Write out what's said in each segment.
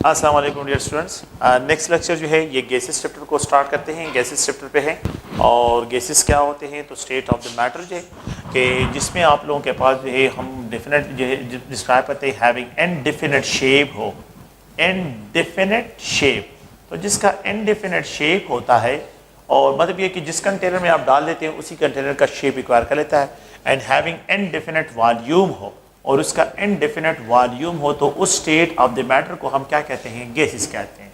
अस्सलाम वालेकुम dear students. Next lecture जो है ये गैसेस चैप्टर को स्टार्ट करते हैं। गैसेस चैप्टर पे है और गैसेस क्या होते हैं तो स्टेट ऑफ द मैटर जो है कि जिसमें आप लोगों के पास जो है हम डेफिनेट जो है डिस्क्राइब करते हैं हैविंग इनडेफिनिट शेप हो, इनडेफिनिट शेप। तो जिसका इनडेफिनिट शेप होता है और मतलब ये कि जिस कंटेनर में आप डाल देते हैं उसी कंटेनर का शेप रिक्वायर कर लेता है। एंड हैविंग इनडेफिनिट वॉल्यूम हो और उसका इनडेफिनिट वॉल्यूम हो तो उस स्टेट ऑफ द मैटर को हम क्या कहते हैं? गैसेस कहते हैं।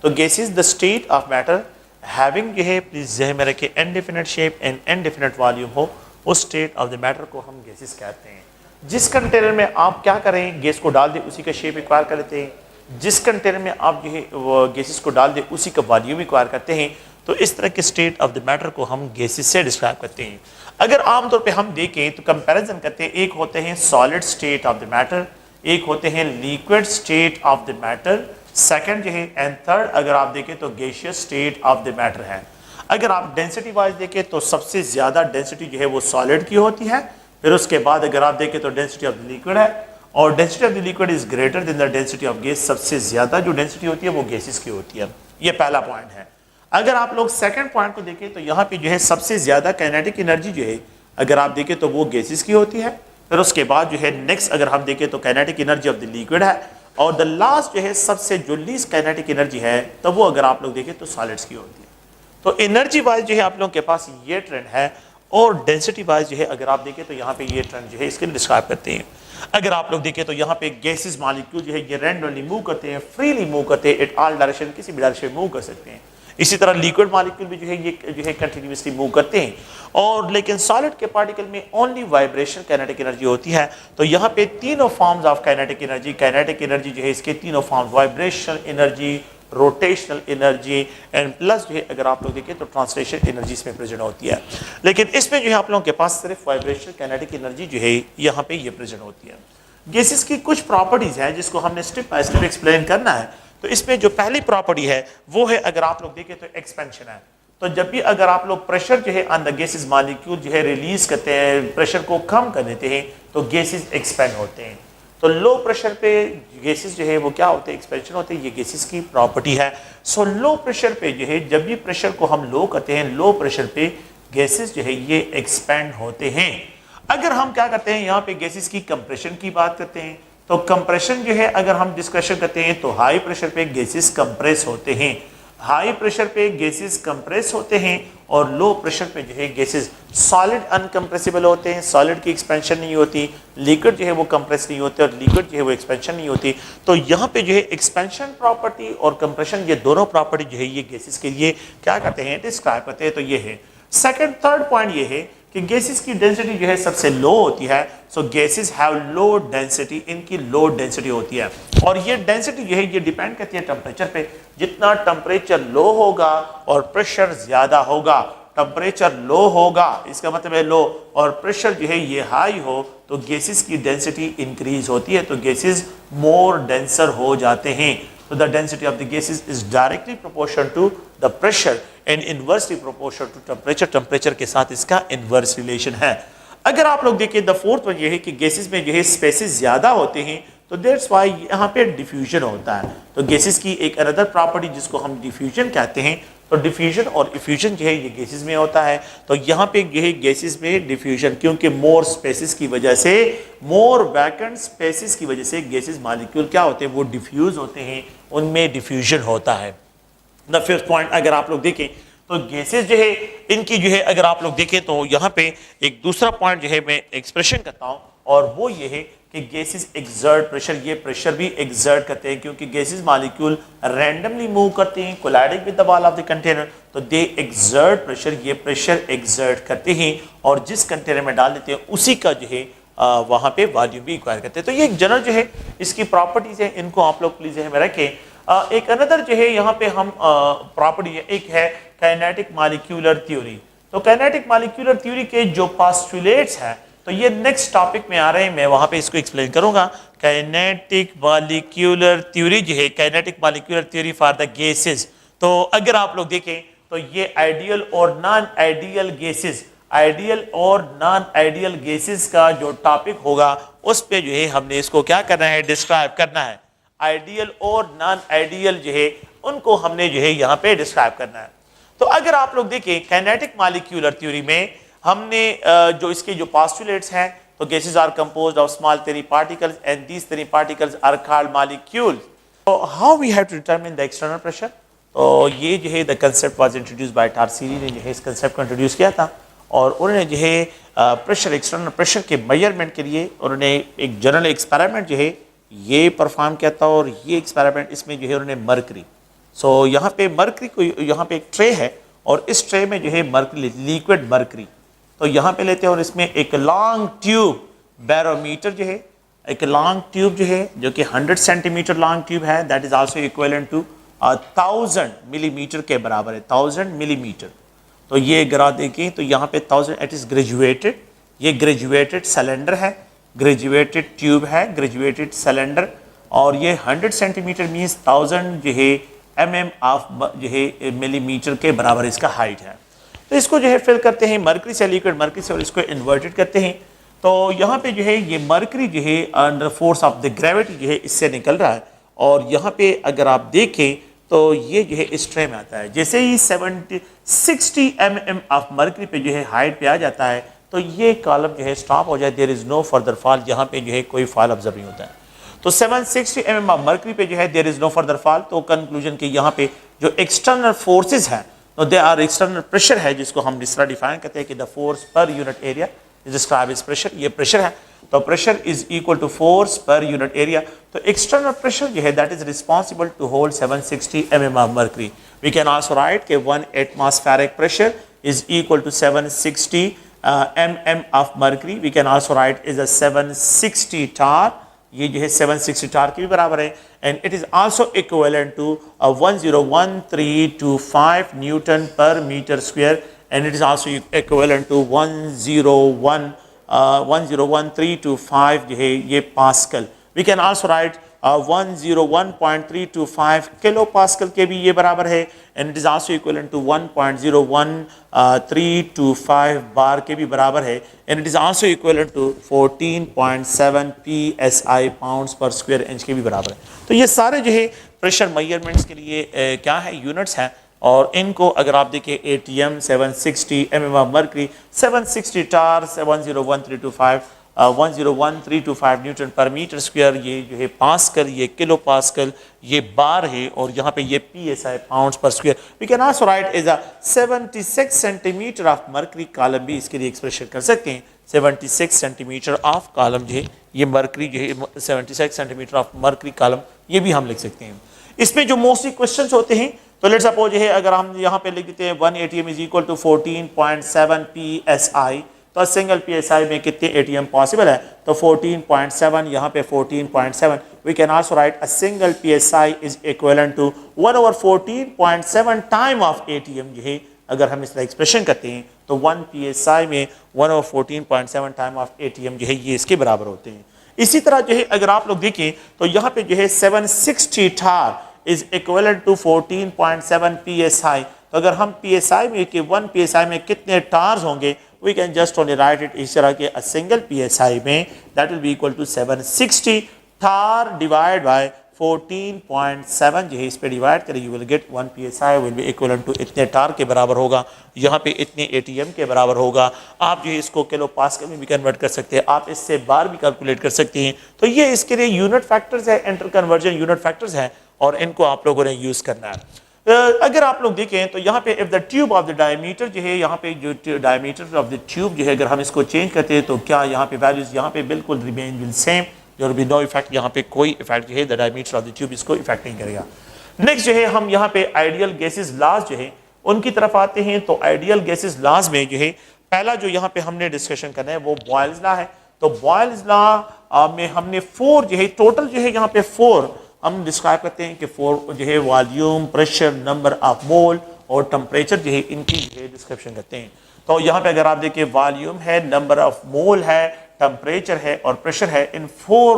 तो gases the state of matter having जो है प्लीज जहन में रखें indefinite shape and indefinite volume हो, उस स्टेट ऑफ द मैटर को हम गैसेस कहते हैं। जिस कंटेनर में आप क्या करें गैस को डाल दें उसी का शेप रिक्वायर कर लेते हैं। जिस कंटेनर में आप जो है वो गैसेस को डाल दें उसी का वॉल्यूम रिक्वायर करते हैं। तो इस तरह के स्टेट ऑफ द मैटर को हम गैसेस से डिस्क्राइब करते हैं। अगर आमतौर पे हम देखें तो कंपैरिजन करते हैं, एक होते हैं solid state of the matter, एक होते हैं liquid state of the matter, second जो है एंड थर्ड अगर आप देखें तो gaseous state of the matter है। अगर आप डेंसिटी वाइज देखें तो सबसे ज़्यादा डेंसिटी जो है वो सॉलिड की होती है, फिर उसके बाद अगर आप देखें तो डेंसिटी ऑफ द लिक्विड है और density of the liquid is greater than the density of gas. सबसे ज़्यादा जो डेंसिटी होती है वो गैसेस की होती है। ये पहला पॉइंट है। अगर आप लोग सेकंड पॉइंट को देखें तो यहाँ पे जो है सबसे ज़्यादा काइनेटिक एनर्जी जो है अगर आप देखें तो वो गैसेस की होती है। फिर उसके बाद जो है नेक्स्ट अगर हम देखें तो kinetic energy of the liquid है और द लास्ट जो है सबसे जो लीस्ट काइनेटिक एनर्जी है तो वो अगर आप लोग देखें तो सॉलिड्स की होती है। तो एनर्जी वाइज जो है आप लोगों के पास ये ट्रेंड है और डेंसिटी वाइज जो है अगर आप देखें तो यहाँ पे ये ट्रेंड जो है इसके डिस्क्राइब करते हैं। अगर आप लोग देखें तो यहाँ पे गैसेस मॉलिक्यूल जो है ये रैंडमली मूव करते हैं, फ्रीली मूव करते हैं, एट ऑल डायरेक्शन किसी भी डायरेक्शन में मूव कर सकते हैं। इसी तरह लिक्विड मॉलिक्यूल भी जो है ये जो है कंटिन्यूसली मूव करते हैं और लेकिन सॉलिड के पार्टिकल में ओनली वाइब्रेशन काइनेटिक एनर्जी होती है। तो यहाँ पे तीनों फॉर्म्स ऑफ काइनेटिक एनर्जी जो है इसके तीनों forms vibrational energy, rotational energy and plus जो है अगर आप लोग देखें तो ट्रांसलेशन एनर्जी इसमें प्रेजेंट होती है। लेकिन इसमें जो है आप लोगों के पास सिर्फ वाइब्रेशनल काइनेटिक एनर्जी जो है यहाँ पे ये प्रेजेंट होती है। गैसेस की कुछ प्रॉपर्टीज हैं जिसको हमने स्टेप बाय स्टेप एक्सप्लेन करना है। तो इसमें जो पहली प्रॉपर्टी है वो है अगर आप लोग देखें तो एक्सपेंशन है। तो जब भी अगर आप लोग प्रेशर जो है ऑन द गैसेस मॉलिक्यूल जो है रिलीज करते हैं, प्रेशर को कम कर देते हैं तो गैसेस एक्सपेंड होते हैं। तो लो प्रेशर पे गैसेस जो है वो क्या होते हैं? एक्सपेंशन होते हैं। ये गैसेस की प्रॉपर्टी है। सो लो प्रेशर पे जो है जब भी प्रेशर को हम लो करते हैं, लो प्रेशर पे गैसेस जो है ये एक्सपेंड होते हैं। अगर हम क्या करते हैं यहाँ पे गैसेस की कंप्रेशन की बात करते हैं तो कंप्रेशन जो है अगर हम डिस्कशन करते हैं तो हाई प्रेशर पे गैसेस कंप्रेस होते हैं, हाई प्रेशर पे गैसेस कंप्रेस होते हैं और लो प्रेशर पे जो है गैसेस सॉलिड अनकंप्रेसिबल होते हैं। सॉलिड की एक्सपेंशन नहीं होती, लिक्विड जो है वो कंप्रेस नहीं होते और लिक्विड जो है वो एक्सपेंशन नहीं होती। तो यहाँ पे जो है एक्सपेंशन प्रॉपर्टी और कंप्रेशन ये दोनों प्रॉपर्टी जो है ये गैसेस के लिए क्या करते हैं? डिस्क्राइब करते हैं। तो ये है सेकंड। थर्ड पॉइंट ये है कि गैसेस की डेंसिटी जो है सबसे लो होती है। सो गैसेस हैव लो डेंसिटी, इनकी लो डेंसिटी होती है और ये डेंसिटी जो है ये डिपेंड करती है टेम्परेचर पे। जितना टेम्परेचर लो होगा और प्रेशर ज्यादा होगा, टेम्परेचर लो होगा इसका मतलब है लो और प्रेशर जो है ये हाई हो तो गैसेस की डेंसिटी इंक्रीज होती है। तो गैसेस मोर डेंसर हो जाते हैं। तो the density of the gases is directly proportional to the pressure and inversely proportional to temperature. Temperature के साथ इसका इनवर्स रिलेशन है। अगर आप लोग देखें द फोर्थ वन ये है कि गैसेस में जो है स्पेसेस ज्यादा होते हैं तो दैट्स व्हाई यहाँ पे डिफ्यूजन होता है। तो गैसेस की एक अनदर प्रॉपर्टी जिसको हम डिफ्यूजन कहते हैं, तो डिफ्यूजन और इफ्यूजन जो है ये गैसेस में होता है। तो यहाँ पे जो है गैसेस में डिफ्यूजन क्योंकि मोर स्पेसेस की वजह से, मोर वैकेंट स्पेसेस की वजह से गैसेस मॉलिक्यूल क्या होते हैं? वो डिफ्यूज होते हैं, उनमें डिफ्यूजन होता है। द फिफ्थ पॉइंट अगर आप लोग देखें तो गैसेस जो है इनकी जो है अगर आप लोग देखें तो यहाँ पे एक दूसरा पॉइंट जो है मैं एक्सप्रेशन करता हूँ और वो ये है कि गैसेस एक्सर्ट प्रेशर, ये प्रेशर भी एक्सर्ट करते हैं क्योंकि गैसेस मॉलिक्यूल रैंडमली मूव करते हैं colliding with the wall of the container. तो दे एक्सर्ट प्रेशर, ये प्रेशर एक्सर्ट करते हैं और जिस कंटेनर में डाल देते हैं उसी का जो है वहाँ पे वॉल्यूम भी रिक्वायर करते हैं। तो ये एक जनरल जो है इसकी प्रॉपर्टीज है, इनको आप लोग प्लीज में रखें। एक अनदर जो है यहाँ पे हम प्रॉपर्टी है, एक है काइनेटिक मॉलिक्यूलर थ्योरी। तो काइनेटिक मॉलिक्यूलर थ्योरी के जो पोस्टुलेट्स हैं तो ये नेक्स्ट टॉपिक में आ रहे हैं, मैं वहां पे इसको एक्सप्लेन करूंगा। काइनेटिक मॉलिक्यूलर थ्योरी जो है, kinetic molecular theory for the gases. तो अगर आप लोग देखें तो ये आइडियल और नॉन आइडियल गैसेस, आइडियल और नॉन आइडियल गैसेस का जो टॉपिक होगा उस पे जो है हमने इसको क्या करना है? डिस्क्राइब करना है। आइडियल और नॉन आइडियल जो है उनको हमने जो है यहाँ पे डिस्क्राइब करना है। तो अगर आप लोग देखें काइनेटिक मॉलिक्यूलर थ्योरी में हमने जो इसके जो पोस्टुलेट्स हैं, तो gases are composed of small tiny particles and these tiny particles are called molecules. So how we have to determine the external pressure? तो ये जो है the concept was introduced by टार्सीरी ने जो है इस कंसेप्ट को इंट्रोड्यूस किया था और उन्होंने जो है प्रेशर एक्सटर्नल प्रेशर के मेजरमेंट के लिए उन्होंने एक जनरल एक्सपेरिमेंट जो है ये परफॉर्म किया था और ये एक्सपेरिमेंट इसमें जो है उन्होंने मरकरी, सो यहाँ पे मरकरी को यहाँ पे एक ट्रे है और इस ट्रे में जो है मरकरी लिक्विड मरकरी, तो यहाँ पे लेते हैं और इसमें एक लॉन्ग ट्यूब बैरोमीटर जो है, एक लॉन्ग ट्यूब जो है जो कि 100 सेंटीमीटर लॉन्ग ट्यूब है, that is also equivalent to 1000 millimetre के बराबर है, 1000 मिलीमीटर। तो ये गिरा देखें तो यहाँ पे 1000 इट इज ग्रेजुएटेड, ये ग्रेजुएटेड सिलेंडर है, ग्रेजुएटेड ट्यूब है, ग्रेजुएटेड सिलेंडर, और ये 100 सेंटीमीटर मीन्स 1000 जो है mm ऑफ जो है मिलीमीटर के बराबर इसका हाइट है। तो इसको जो है फिल करते हैं मरकरी से, लिक्विड मरकरी से, और इसको इन्वर्टेड करते हैं। तो यहाँ पे जो है ये मरकरी जो है under force of the gravity जो है इससे निकल रहा है और यहाँ पे अगर आप देखें तो ये जो है इस ट्रे में आता है। जैसे ही 60 mm ऑफ मरकरी पे जो है हाइट पे आ जाता है तो ये कॉलम जो है स्टॉप हो जाए, there is no further fall, यहाँ पे जो है कोई फॉल ऑब्जर्व नहीं होता है। तो 760 mm ऑफ मरकरी पे जो है there is no further fall. तो कंक्लूजन के यहाँ पे जो एक्सटर्नल फोर्सेज हैं तो दे आर एक्सटर्नल प्रेशर है जिसको हम इस तरह डिफाइन करते हैं कि the force per unit area is described as pressure, ये प्रेशर है, तो pressure is equal to force per unit area. तो एक्सटर्नल प्रेशर जो है that is responsible to hold 760 mm of mercury. We can also write कि 1 atmospheric pressure is equal to 760 mm of mercury. We can also write is a 760 torr, ये जो है 760 torr के भी बराबर है, and it is also equivalent to 101325 newton per metre square, and it is also equivalent to 101.325 जो है ये pascal. We can also write 101.325 kilo pascal के भी ये बराबर है, and it is also equivalent to 1.01325 bar के भी बराबर है, and it is also equivalent to 14.7 psi pounds per square inch के भी बराबर है। तो ये सारे जो है प्रेशर मेजरमेंट्स के लिए क्या है यूनिट्स हैं, और इनको अगर आप देखिए ATM 760 mm of mercury, 760 tar 101.325 Newton per metre square, ये जो है पास्कल, ये किलो पास्कल, ये बार है, और यहाँ पे ये PSI pounds per square. We can also write is a 76 centimetre of mercury column भी इसके लिए एक्सप्रेशन कर सकते हैं। 76 सेंटीमीटर ऑफ कॉलम जो है ये मरकरी जो है 76 सेंटीमीटर ऑफ मरकरी कॉलम ये भी हम लिख सकते हैं। इसमें जो मोस्टली क्वेश्चंस होते हैं तो लेट्स सपोज है अगर हम यहाँ पे लिख देते हैं 1 ATM is equal to 14.7 PSI, तो सिंगल PSI में कितने ATM पॉसिबल है, तो 14.7, यहाँ पे 14.7। We can also write a single PSI is equivalent to 1/14.7 time of ATM जो है अगर हम इसका एक्सप्रेशन करते हैं तो 1 PSI में 1/14.7 टाइम ऑफ ATM जो है ये इसके बराबर होते हैं। इसी तरह जो है अगर आप लोग देखें तो यहाँ पे जो है 760 टार इज इक्विवेलेंट टू 14.7 PSI। तो अगर हम PSI में कि 1 PSI में कितने टार्स होंगे, we can just only write it इस तरह के, अ सिंगल PSI में that will be equal to 760 torr divide by 14.7 जो है इस पे डिवाइड करें, you will get 1 PSI will be equivalent to इतने टार के बराबर होगा, यहाँ पे इतने ATM के बराबर होगा। आप जो है इसको किलो पास्कल में भी कन्वर्ट कर सकते हैं, आप इससे बार भी कैलकुलेट कर सकते हैं। तो ये इसके लिए यूनिट फैक्टर्स है, इंटर कन्वर्जन यूनिट फैक्टर्स हैं, और इनको आप लोगों ने यूज करना है। अगर आप लोग देखें तो यहाँ पे if the tube of the diameter जो है, यहाँ पे जो डायमीटर ऑफ द ट्यूब जो है अगर हम इसको चेंज करते हैं तो क्या यहाँ पे वैल्यूज यहाँ पे बिल्कुल remain will same, there will be no effect, यहाँ पे कोई इफेक्ट जो है the diameter of the tube इसको इफेक्ट नहीं करेगा। नेक्स्ट जो है हम यहाँ पे आइडियल गैसेस लॉज जो है उनकी तरफ आते हैं। तो आइडियल गैसेस लॉज में जो है पहला जो यहाँ पे हमने डिस्कशन करना है वो बॉयल्स लॉ है। तो बॉयल्स लॉ में हमने 4 जो है टोटल जो है यहाँ पे 4 हम डिस्क्राइब करते हैं कि 4 जो है volume, pressure, number of mole और टेम्परेचर जो है इनकी जो है डिस्क्रिप्शन करते हैं। तो यहाँ पे अगर आप देखिए वॉल्यूम है, नंबर ऑफ मोल है, टेम्परेचर है और प्रेशर है, इन 4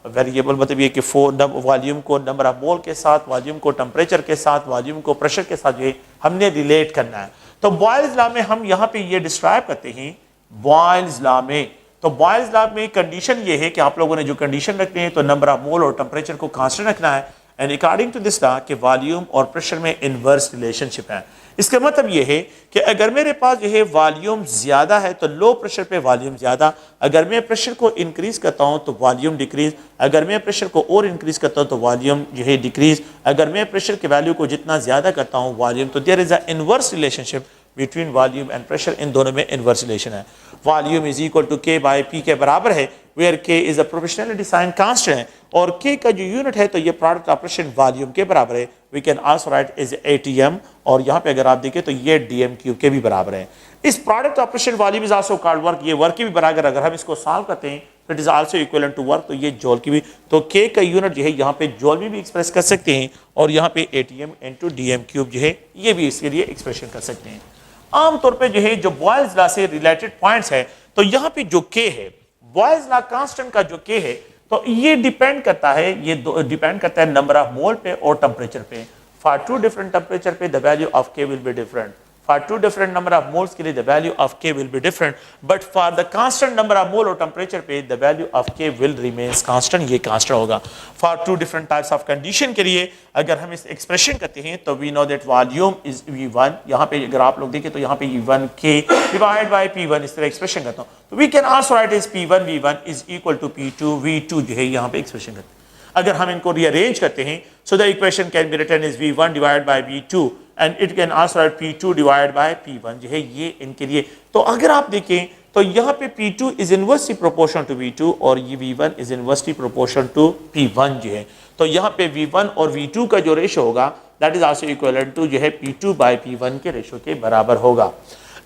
वेरिएबल मतलब ये कि 4 वॉल्यूम को नंबर ऑफ मोल के साथ, वॉल्यूम को टेम्परेचर के साथ, वॉल्यूम को प्रेशर के साथ जो है हमने रिलेट करना है। तो बॉयल्स लॉ में हम यहाँ पे ये डिस्क्राइब करते हैं बॉयल्स लॉ में, तो बॉयल्स लॉ में कंडीशन ये है कि आप लोगों ने जो कंडीशन रखनी है तो नंबर ऑफ मोल और टेम्परेचर को कांस्टेंट रखना है, and according to this law कि वॉल्यूम और प्रेशर में इनवर्स रिलेशनशिप है। इसका मतलब ये है कि अगर मेरे पास जो है वॉल्यूम ज्यादा है तो लो प्रेशर पे वॉल्यूम ज्यादा, अगर मैं प्रेशर को इंक्रीज करता हूं तो वॉल्यूम डिक्रीज, अगर मैं प्रेशर को और इंक्रीज करता हूं तो वॉल्यूम जो है डिक्रीज, अगर मैं प्रेशर के वैल्यू को जितना ज्यादा करता हूं वॉल्यूम, तो there is a inverse relationship between volume and pressure, इन दोनों में इनवर्स रिलेशन है। Volume is equal to K by P के बराबर है, where K is a proportionally defined constant है, और के का जो यूनिट है तो ये प्रोडक्ट ऑपरेशन वॉल्यूम के बराबर है। We can also write is atm, और यहाँ पे अगर आप देखें तो ये डीएम क्यूब के भी बराबर है। इस product operation volume is also called work, ये वर्क के भी बराबर, अगर हम इसको सॉल्व करते हैं तो it is also equivalent to work, तो ये जॉल की भी, तो के का यूनिट जो है यहाँ पे जॉल में भी एक्सप्रेस कर सकते हैं, और यहाँ पे एटीएम इनटू डीएम क्यूब जो है ये भी इसके लिए एक्सप्रेशन कर सकते हैं। आमतौर पे जो है जो बॉयल्स लॉ से रिलेटेड पॉइंट्स है, तो यहाँ पे जो के है बॉयल्स लॉ कांस्टेंट का जो के है तो ये डिपेंड करता है, ये डिपेंड करता है नंबर ऑफ मोल पे और टेम्परेचर पे। फॉर टू डिफरेंट टेम्परेचर पे the value of K will be different, for two different number of moles के लिए the value of K will be different, but for the constant number of mole और temperature पे the value of K will remains constant, ये constant होगा। For two different types of condition के लिए अगर हम इस एक्सप्रेशन करते हैं तो we know that volume is V1, यहाँ पे अगर आप लोग देखें तो यहाँ पे V1 के डिवाइड बाय P1 इस तरह एक्सप्रेशन करता हूँ, तो we can also write is P1 V1 is equal to P2 V2 जो है यहाँ पे एक्सप्रेशन करते हैं। अगर हम इनको रीअरेंज करते हैं so the equation can be written is V1 divide by V2 and it can also write P2 divide by P1 जो है ये इनके लिए। तो अगर आप देखें तो यहाँ पे P2 is inversely proportional to V2 और ये V1 is inversely proportional to P1 जो है, तो यहाँ पे V1 और V2 का जो रेशो होगा that is also equivalent to जो है P2 बाय P1 के रेशो के बराबर होगा।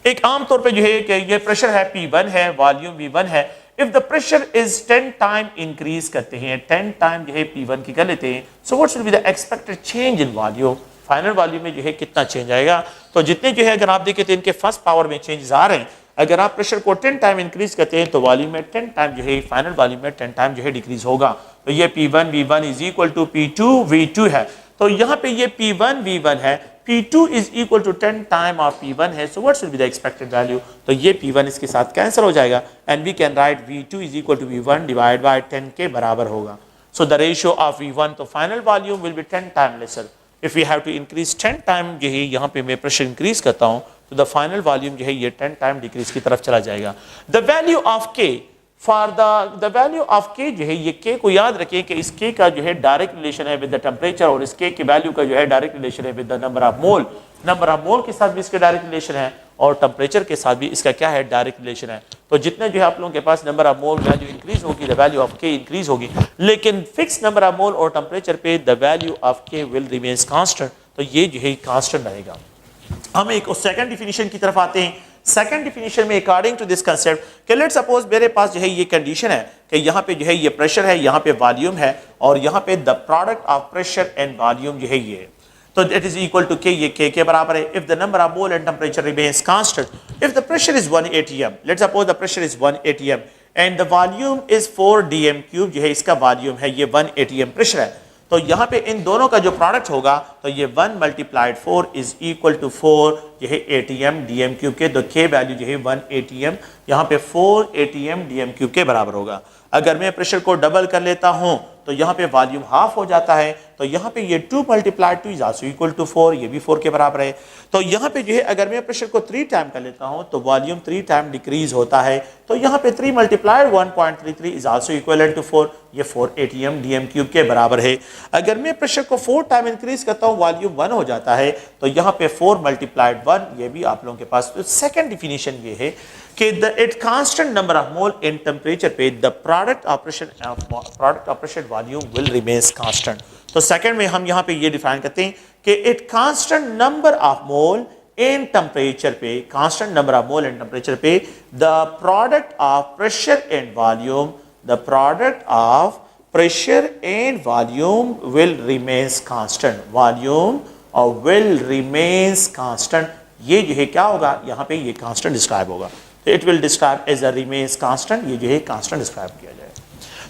एक आम तौर पे जो है कि ये प्रेशर है P1 है, वॉल्यूम V1 है, if the pressure is 10 time increase करते हैं, 10 टाइम जो है P1 की कर लेते हैं, सो what's will be the expected change in volume, final volume में जो है कितना चेंज आएगा। तो जितने जो है अगर आप देखें तो इनके फर्स्ट पावर में चेंजेस आ रहे हैं, अगर आप प्रेशर को 10 टाइम इंक्रीज करते हैं तो वॉल्यूम में 10 टाइम जो है फाइनल वॉल्यूम में 10 टाइम जो है डिक्रीज होगा। तो ये P1 V1 is equal to P2 V2 है, तो यहाँ पे ये P1 V1 है, P2 is equal to 10 time of P1 है, so what's will be the expected value, तो ये P1 इसके साथ कैंसिल हो जाएगा and we can write V2 is equal to V1 divide by 10 के बराबर होगा। So the ratio of V1, तो final volume will be 10 time lesser. If we have to increase 10 time जो है यहाँ पे मैं प्रेशर इंक्रीज करता हूँ तो द फाइनल वॉल्यूम जो है ये 10 टाइम डिक्रीज की तरफ चला जाएगा। द वैल्यू ऑफ के फॉर द वैल्यू ऑफ के जो है ये के को याद रखें कि इस के का जो है डायरेक्ट रिलेशन है विद द टेम्परेचर, और इस के की वैल्यू का जो है डायरेक्ट रिलेशन है with the number of mole, number of mole के साथ भी इसके डायरेक्ट रिलेशन है और टेम्परेचर के साथ भी इसका क्या है डायरेक्ट रिलेशन है। तो जितने जो है आप लोगों के पास number of mole value increase होगी the value of K increase होगी, लेकिन फिक्स नंबर ऑफ मोल और टेम्परेचर पे the value of K will remains constant, तो ये जो है कांस्टेंट रहेगा। हम एक सेकंड डिफिनीशन की तरफ आते हैं। सेकंड डिफिनीशन में अकॉर्डिंग टू दिस कंसेप्ट कि लेट्स सपोज मेरे पास जो है ये कंडीशन है कि यहाँ पे जो है ये प्रेशर है, यहाँ पे वॉल्यूम है, और यहाँ पे the product of pressure and volume जो है ये, तो दैट इज इक्वल टू के, ये के बराबर है if the number of mole and temperature remains constant, if the pressure is 1 atm, let's suppose the pressure is 1 atm and the volume is 4 dm cube, जो है इसका वॉल्यूम है ये 1 atm प्रेशर है, तो यहाँ पे इन दोनों का जो प्रोडक्ट होगा तो ये 1 मल्टीप्लाइड 4 इज इक्वल टू 4 जो है atm dm क्यूब के, तो के वैल्यू जो है 1 atm यहाँ पे 4 atm dm क्यूब के बराबर होगा। अगर मैं प्रेशर को डबल कर लेता हूँ तो यहाँ पे वॉल्यूम हाफ हो जाता है, तो यहाँ पे ये 2 multiplied 2 is also equal to 4, ये भी 4 के बराबर है। तो यहाँ पे जो है अगर मैं प्रेशर को 3 टाइम कर लेता हूँ तो वॉल्यूम 3 टाइम डिक्रीज होता है, तो यहाँ पे 3 multiplied 1.33 is also equal to 4, ये 4 atm dm क्यूब के बराबर है। अगर मैं प्रेशर को 4 टाइम इंक्रीज करता हूँ वॉल्यूम 1 हो जाता है, तो यहाँ पे 4 मल्टीप्लाइड 1, ये भी आप लोगों के पास। तो सेकंड डिफिनीशन ये है कि the at constant number of mole in temperature पे the product operation volume will remains constant. तो सेकंड में हम यहाँ पे ये डिफाइन करते हैं कि at constant number of mole in temperature पे, constant number of mole in temperature पे the product of pressure and volume, the product of pressure and volume will remains constant, volume और विल रिमेन्स कांस्टेंट, ये जो है क्या होगा यहाँ पे ये कांस्टेंट डिस्क्राइब होगा, तो it will describe as a remains constant, ये जो है कांस्टेंट डिस्क्राइब किया जाए।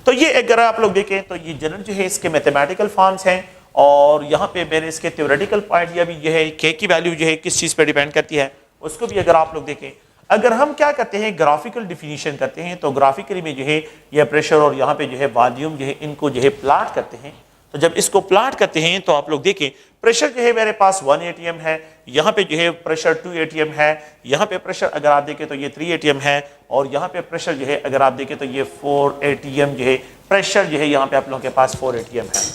तो ये अगर आप लोग देखें तो ये जनरल जो है इसके मैथमेटिकल फॉर्म्स हैं, और यहाँ पे मेरे इसके थ्योरेटिकल पॉइंट या भी ये है के की वैल्यू जो है किस चीज़ पे डिपेंड करती है उसको भी अगर आप लोग देखें। अगर हम क्या करते हैं ग्राफिकल डिफिनीशन करते हैं तो ग्राफिकली में जो है ये प्रेशर और यहाँ पे जो है वॉल्यूम जो है इनको जो है प्लाट करते हैं। तो जब इसको प्लाट करते हैं तो आप लोग देखें प्रेशर जो है मेरे पास 1 atm है, यहाँ पे जो है प्रेशर 2 atm है, यहाँ पे प्रेशर अगर आप देखें तो ये 3 atm है और यहाँ पे प्रेशर जो है अगर आप देखें तो ये 4 atm जो है प्रेशर जो है यहाँ पे आप लोगों के पास 4 atm है।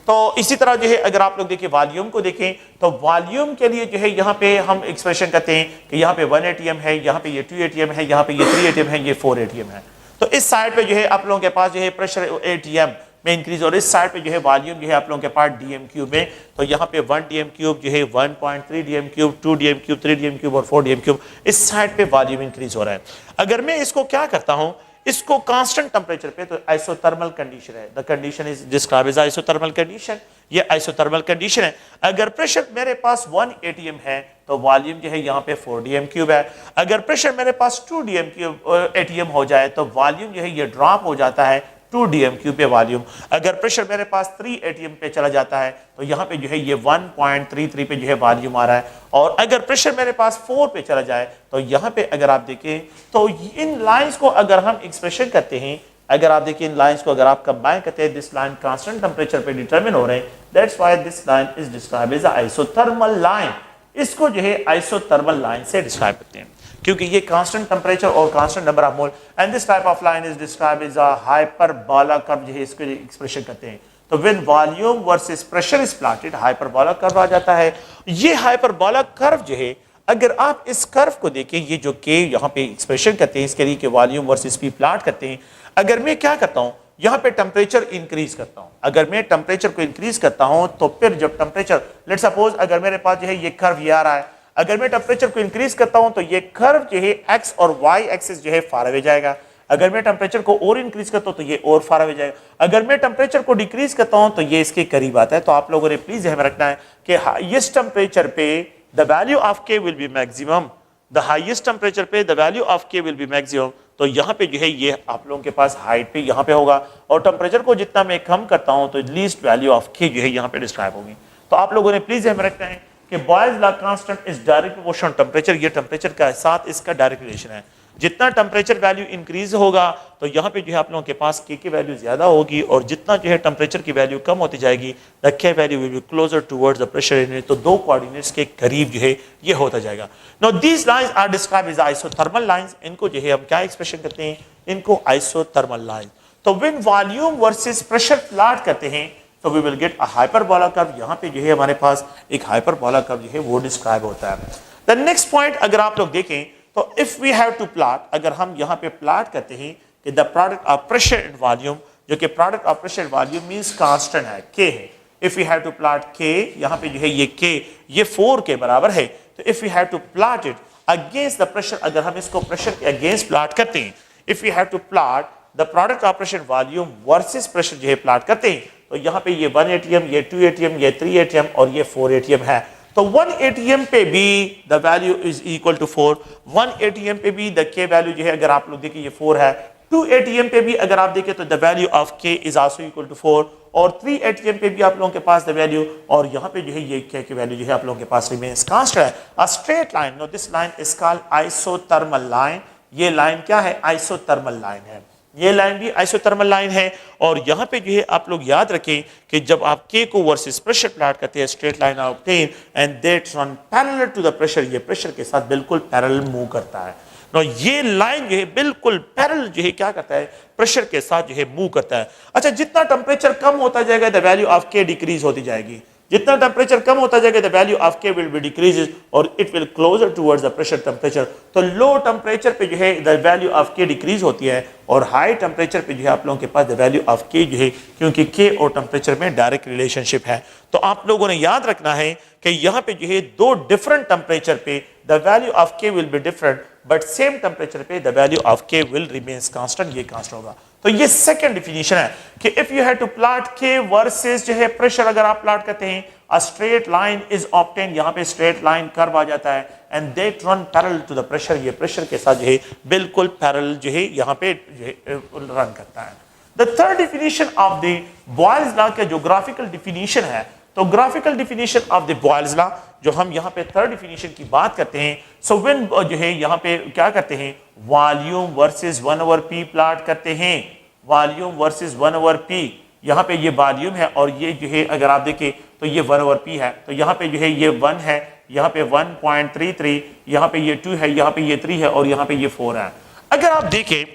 तो इसी तरह जो है अगर आप लोग देखें वॉल्यूम को देखें तो वॉल्यूम के लिए जो है यहाँ पे हम एक्सप्रेशन करते हैं कि यहाँ पे 1 atm है, यहाँ पे ये 2 atm है, यहाँ पे ये 3 atm है, ये 4 atm है। तो इस साइड पे जो है आप लोगों के पास जो है प्रेशर atm में इंक्रीज और इस साइड पे जो है वॉल्यूम जो है आप लोगों के पास dm क्यूब में, तो यहाँ पे 1 dm क्यूब जो है 1.3 dm cube, 2 dm cube, 3 dm cube और 4 dm क्यूब, इस साइड पे वॉल्यूम इंक्रीज हो रहा है। अगर मैं इसको क्या करता हूँ, इसको कांस्टेंट टेम्परेचर पे, तो आइसोथर्मल कंडीशन है, the condition is described as isothermal condition, ये आइसोथर्मल कंडीशन है। अगर प्रेशर मेरे पास 1 atm है तो वॉल्यूम जो है यहाँ पे 4 dm क्यूब है। अगर प्रेशर मेरे पास 2 dm क्यूब atm हो जाए तो वॉल्यूम जो है ये ड्रॉप हो जाता है 2 dm क्यूब पे वॉल्यूम। अगर प्रेशर मेरे पास 3 atm पे चला जाता है तो यहाँ पे जो है ये 1.33 पे जो है वॉल्यूम आ रहा है। और अगर प्रेशर मेरे पास 4 पे चला जाए तो यहाँ पे अगर आप देखें तो इन लाइंस को अगर हम एक्सप्रेशन करते हैं, अगर आप देखिए इन लाइंस को अगर आप कंबाइन करते हैं, दिस लाइन कांस्टेंट टेम्परेचर पे डिटरमिन हो रहे हैं, that's why this line is described as isothermal line. इसको जो है आइसोथर्मल लाइन से डिस्क्राइब करते हैं क्योंकि ये कांस्टेंट टेम्परेचर और constant number of mole, and this type of line is described as a hyperbola curve, जो है इसको एक्सप्रेशन करते हैं। तो when volume versus pressure is plotted, hyperbola curve आ जाता है। ये हाइपरबोला कर्व जो है, अगर आप इस कर्व को देखें, ये जो के यहाँ पे एक्सप्रेशन करते हैं इसके लिए कि वॉल्यूम वर्सेस पी प्लॉट करते हैं, अगर मैं क्या करता हूँ यहाँ पे टेम्परेचर इंक्रीज करता हूँ, अगर मैं टेम्परेचर को इंक्रीज करता हूँ तो फिर जब टेम्परेचर, लेट्स सपोज अगर मेरे पास जो है ये कर्व ये आ रहा है, अगर मैं टेम्परेचर को इंक्रीज करता हूं तो ये कर्व जो है एक्स और वाई एक्सिस जो है फार अवे जाएगा। अगर मैं टेम्परेचर को और इंक्रीज करता हूं तो ये और फार अवे जाएगा। अगर मैं टेम्परेचर को डिक्रीज करता हूं तो ये इसके करीब आता है। तो आप लोगों ने प्लीज ध्यान रखना है कि हाईएस्ट टेम्परेचर पे the value of K will B maximum, the highest temperature पे the value of K will B maximum. तो यहाँ पे जो है ये आप लोगों के पास हाइट पे यहाँ पे होगा, और टेम्परेचर को जितना मैं कम करता हूँ तो लीस्ट वैल्यू ऑफ के जो है यहाँ पे डिस्क्राइब होगी। तो आप लोगों ने प्लीज ध्यान रखना है कि boys law constant is direct proportional temperature, ये टेम्परेचर का साथ इसका डायरेक्ट रिलेशन है। जितना टेम्परेचर वैल्यू इंक्रीज होगा तो यहाँ पे जो है आप लोगों के पास के की वैल्यू ज्यादा होगी, और जितना जो है टेम्परेचर की वैल्यू कम होती जाएगी द के value will be closer towards the pressure in it, तो दो कोऑर्डिनेट्स के करीब जो है ये होता जाएगा। Now these lines are described as isothermal lines, इनको जो है हम क्या एक्सप्रेशन करते हैं, इनको आइसोथर्मल लाइन। तो when volume versus pressure plot करते हैं तो we will get a hyperbola curve, यहाँ पे जो है हमारे पास एक हाइपरबोला कर्व जो है वो डिस्क्राइब होता है। द नेक्स्ट पॉइंट अगर आप लोग देखें तो if we have to plot, अगर हम यहाँ पे प्लॉट करते हैं कि the product of pressure and volume, जो कि product of pressure and volume means constant है, के है। If we have to plot K, यहाँ पे जो है ये के ये 4 के बराबर है, तो if we have to plot it against the pressure, अगर हम इसको प्रेशर के अगेंस्ट प्लॉट करते हैं, if we have to plot the product of pressure volume versus pressure जो है प्लॉट करते हैं, तो यहाँ पे ये 1 atm, ये 2 atm, ये 3 atm और ये 4 atm है। तो 1 atm पे भी the value is equal to 4, 1 atm पे भी द के वैल्यू जो है अगर आप लोग देखें ये 4 है, 2 atm पे भी अगर आप देखें तो द वैल्यू ऑफ के इज आल्सो इक्वल टू 4, और 3 atm पे भी आप लोगों के पास द वैल्यू, और यहाँ पे जो है ये के की वैल्यू जो है आप लोगों के पास रिमेन्स कांस्टेंट है। A straight line, no this line is called isothermal line, ये लाइन क्या है, आइसोथर्मल लाइन है, ये लाइन भी आइसोथर्मल लाइन है। और यहाँ पे जो है आप लोग याद रखें कि जब आप के को वर्सेस प्रेशर प्लॉट करते हैं, straight line obtain and that run parallel to the pressure, ये प्रेशर के साथ बिल्कुल पैरेलल मूव करता है। नो ये लाइन जो है बिल्कुल पैरेलल जो है क्या करता है, प्रेशर के साथ जो है मूव करता है। अच्छा, जितना टेम्परेचर कम होता जाएगा द वैल्यू ऑफ के डिक्रीज होती जाएगी, जितना टेम्परेचर कम होता जाएगा the value of K will B decreases और it will closure towards the pressure temperature. तो लो टेम्परेचर पे जो है द वैल्यू ऑफ के डिक्रीज होती है, और हाई टेम्परेचर पे जो है आप लोगों के पास द वैल्यू ऑफ के जो है, क्योंकि के और टेम्परेचर में डायरेक्ट रिलेशनशिप है। तो आप लोगों ने याद रखना है कि यहाँ पे जो है दो डिफरेंट टेम्परेचर पे the value of K will be different, but same temperature पे the value of K will remains constant, ये कांस्टेंट होगा। तो ये सेकंड डिफिनीशन है कि if you have to plot K versus जो है प्रेशर, अगर आप प्लॉट करते हैं a straight line is obtain, यहाँ पे स्ट्रेट लाइन कर्व आ जाता है, and that run parallel to the pressure, ये प्रेशर के साथ जो है बिल्कुल पैरेलल जो है यहाँ पे रन करता है। The third definition of the Boyle's law का जो ग्राफिकल डिफिनीशन है, तो graphical definition of the Boyle's law जो हम यहाँ पे थर्ड डिफिनीशन की बात करते हैं, सो व्हेन जो है यहाँ पे क्या करते हैं, वॉल्यूम वर्सेस 1/p प्लॉट करते हैं, वॉल्यूम वर्सेस 1/p। यहाँ पे ये वॉल्यूम है और ये जो है अगर आप देखें तो ये 1/p है, तो यहाँ पे जो है ये 1 है, यहाँ पे 1.33, यहाँ पे ये 2 है, यहाँ पे ये 3 है और यहाँ पे ये 4 है। अगर आप देखें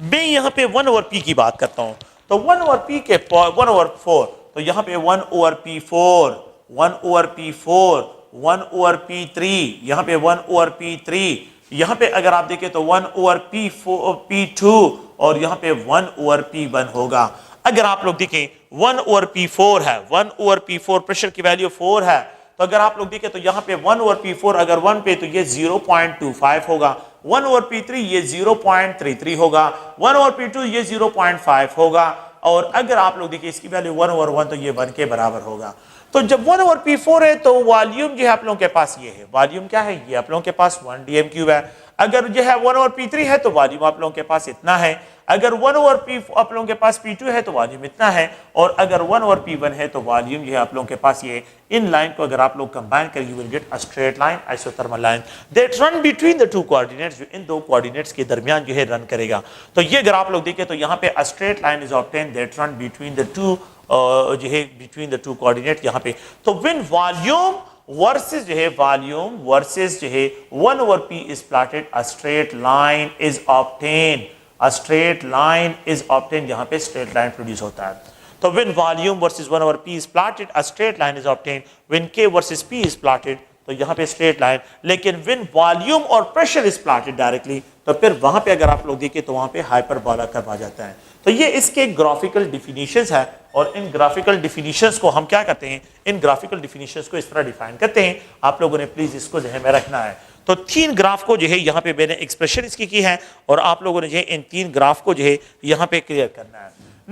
मैं यहाँ पे 1/p की बात करता हूँ तो 1/p के 1/4, तो यहाँ पे 1/p4, 1/p4, 1/p3, यहाँ पे 1/p3, यहाँ पे अगर आप देखें तो 1/p2 और यहाँ पे 1/p1 होगा। अगर आप लोग देखें 1/p4 है, 1/p4 प्रेशर की वैल्यू 4 है, तो अगर आप लोग देखें तो यहाँ पे 1/p4 अगर 1 पे तो ये 0.25 होगा, 1/p3 ये 0.33 होगा, 1/p2 ये 0.5 होगा, और अगर आप लोग देखिए इसकी वैल्यू 1/1 तो ये 1 के बराबर होगा। तो जब 1/p4 है तो वॉल्यूम जो है आप लोगों के पास ये है, वॉल्यूम क्या है, ये आप लोगों के पास 1 dm³ है। अगर जो है 1/p3 है तो वॉल्यूम आप लोगों के पास इतना है, अगर 1/p आप लोगों के पास p2 है तो वॉल्यूम इतना है, और अगर 1/p1 है तो वॉल्यूम जो है आप लोगों के पास ये। इन लाइन को अगर आप लोग कंबाइन करें you will get a straight line, isothermal line that run between the two coordinates, जो इन दो कोऑर्डिनेट्स के दरमियान जो है रन करेगा। तो ये अगर आप लोग देखें तो यहाँ पे अ straight line is obtained that run between the two जो है बिटवीन द टू कोऑर्डिनेट यहाँ पे। तो व्हेन वॉल्यूम वर्सेस जो है वॉल्यूम वर्सेस जो है 1/p is plotted, a straight line is obtained, a straight line is obtained, यहाँ पे स्ट्रेट लाइन प्रोड्यूस होता है। तो when volume versus 1/p is plotted, a straight line is obtained, when k versus p is plotted तो यहाँ पे straight line. लेकिन when volume और प्रेशर इज प्लॉटेड डायरेक्टली तो फिर वहां पे अगर आप लोग देखें तो वहां पे हाइपरबोला कर्व आ जाता है। तो ये इसके ग्राफिकल डिफिनीशंस है, और इन ग्राफिकल डिफिनीशंस को हम क्या करते हैं, इन ग्राफिकल डिफिनीशंस को इस तरह डिफाइन करते हैं। आप लोगों ने प्लीज इसको ध्यान में रखना है। तो 3 ग्राफ को जो है यहाँ पे मैंने एक्सप्रेशन इसकी की है, और आप लोगों ने जो है इन 3 ग्राफ को जो है यहाँ पे क्लियर करना है।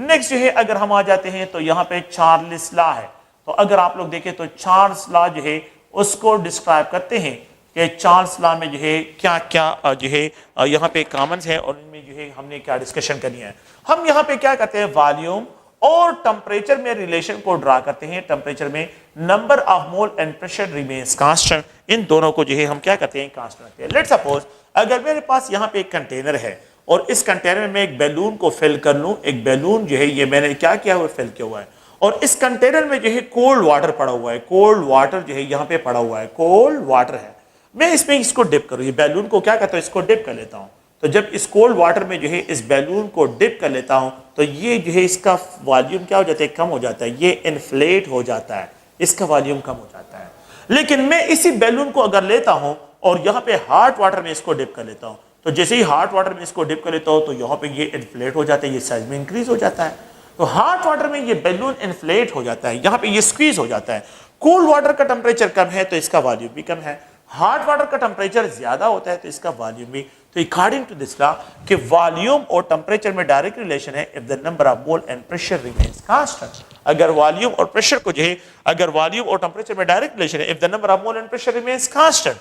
नेक्स्ट जो है अगर हम आ जाते हैं तो यहाँ पे चार्ल्स लॉ है। तो अगर आप लोग देखें तो चार्ल्स लॉ जो है उसको डिस्क्राइब करते हैं कि चार्ल्स लॉ में जो है क्या क्या जो है यहाँ पे कॉमन्स है, और इनमें जो है हमने क्या डिस्कशन करनी है। हम यहाँ पे क्या करते हैं, वॉल्यूम और टेम्परेचर में रिलेशन को ड्रा करते हैं। टेम्परेचर में number of mole and pressure remains constant, इन दोनों को जो है हम क्या करते हैं, कांस्टेंट रखते हैं। लेट्स सपोज अगर मेरे पास यहाँ पे एक कंटेनर है और इस कंटेनर में मैं एक बैलून को फिल कर लूं, एक बैलून जो है ये मैंने क्या किया हुआ, फिल किया हुआ है, और इस कंटेनर में जो है कोल्ड वाटर पड़ा हुआ है, कोल्ड वाटर जो है यहाँ पे पड़ा हुआ है, कोल्ड वाटर है। मैं इसमें इसको डिप करूँ, ये बैलून को क्या करता हूँ, इसको डिप कर लेता हूँ। तो जब इस कोल्ड वाटर में जो है इस बैलून को डिप कर लेता हूँ तो ये जो है इसका वॉल्यूम क्या हो जाता है, कम हो जाता है, ये इन्फ्लेट हो जाता है, इसका वॉल्यूम कम हो जाता है। लेकिन मैं इसी बैलून को अगर लेता हूँ और यहाँ पे हॉट वाटर में इसको डिप कर लेता हूँ, तो जैसे ही हॉट वाटर में इसको डिप कर लेता हूँ तो यहाँ पे ये इन्फ्लेट हो जाता है, ये साइज में इंक्रीज हो जाता है। तो हॉट वाटर में ये बैलून इन्फ्लेट हो जाता है, यहाँ पे ये स्क्वीज हो जाता है। कोल्ड वाटर का टेम्परेचर कम है तो इसका वॉल्यूम भी कम है, हॉट वाटर का टेम्परेचर ज्यादा होता है तो इसका वॉल्यूम भी। तो अकॉर्डिंग टू दिस लॉ कि वॉल्यूम और टेम्परेचर में डायरेक्ट रिलेशन है if the number of mole and pressure remains constant. अगर वॉल्यूम और प्रेशर को जो है, अगर वॉल्यूम और टेम्परेचर में डायरेक्ट रिलेशन है if the number of mole and pressure remains constant,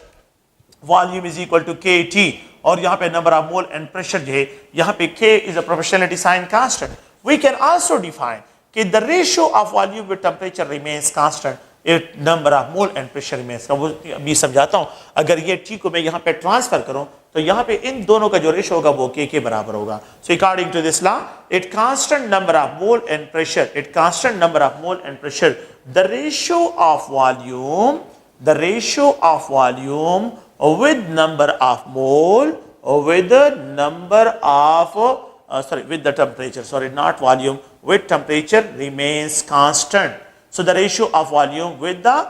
volume is equal to kT, और यहाँ पे number of mole and pressure जो है यहाँ पे k is a proportionality sign constant. We can also define कि the ratio of volume with temperature remains constant if number of mole and pressure remains. वो अभी समझाता हूँ। अगर ये t को मैं यहाँ पे ट्रांसफर करूँ तो यहाँ पे इन दोनों का जो रेशियो होगा वो k के बराबर होगा। So according to this law it constant number of mole and pressure, it constant number of mole and pressure, the ratio of volume, the ratio of volume with number of mole with the number of with the temperature, sorry not volume, with temperature remains constant. So the ratio of volume with the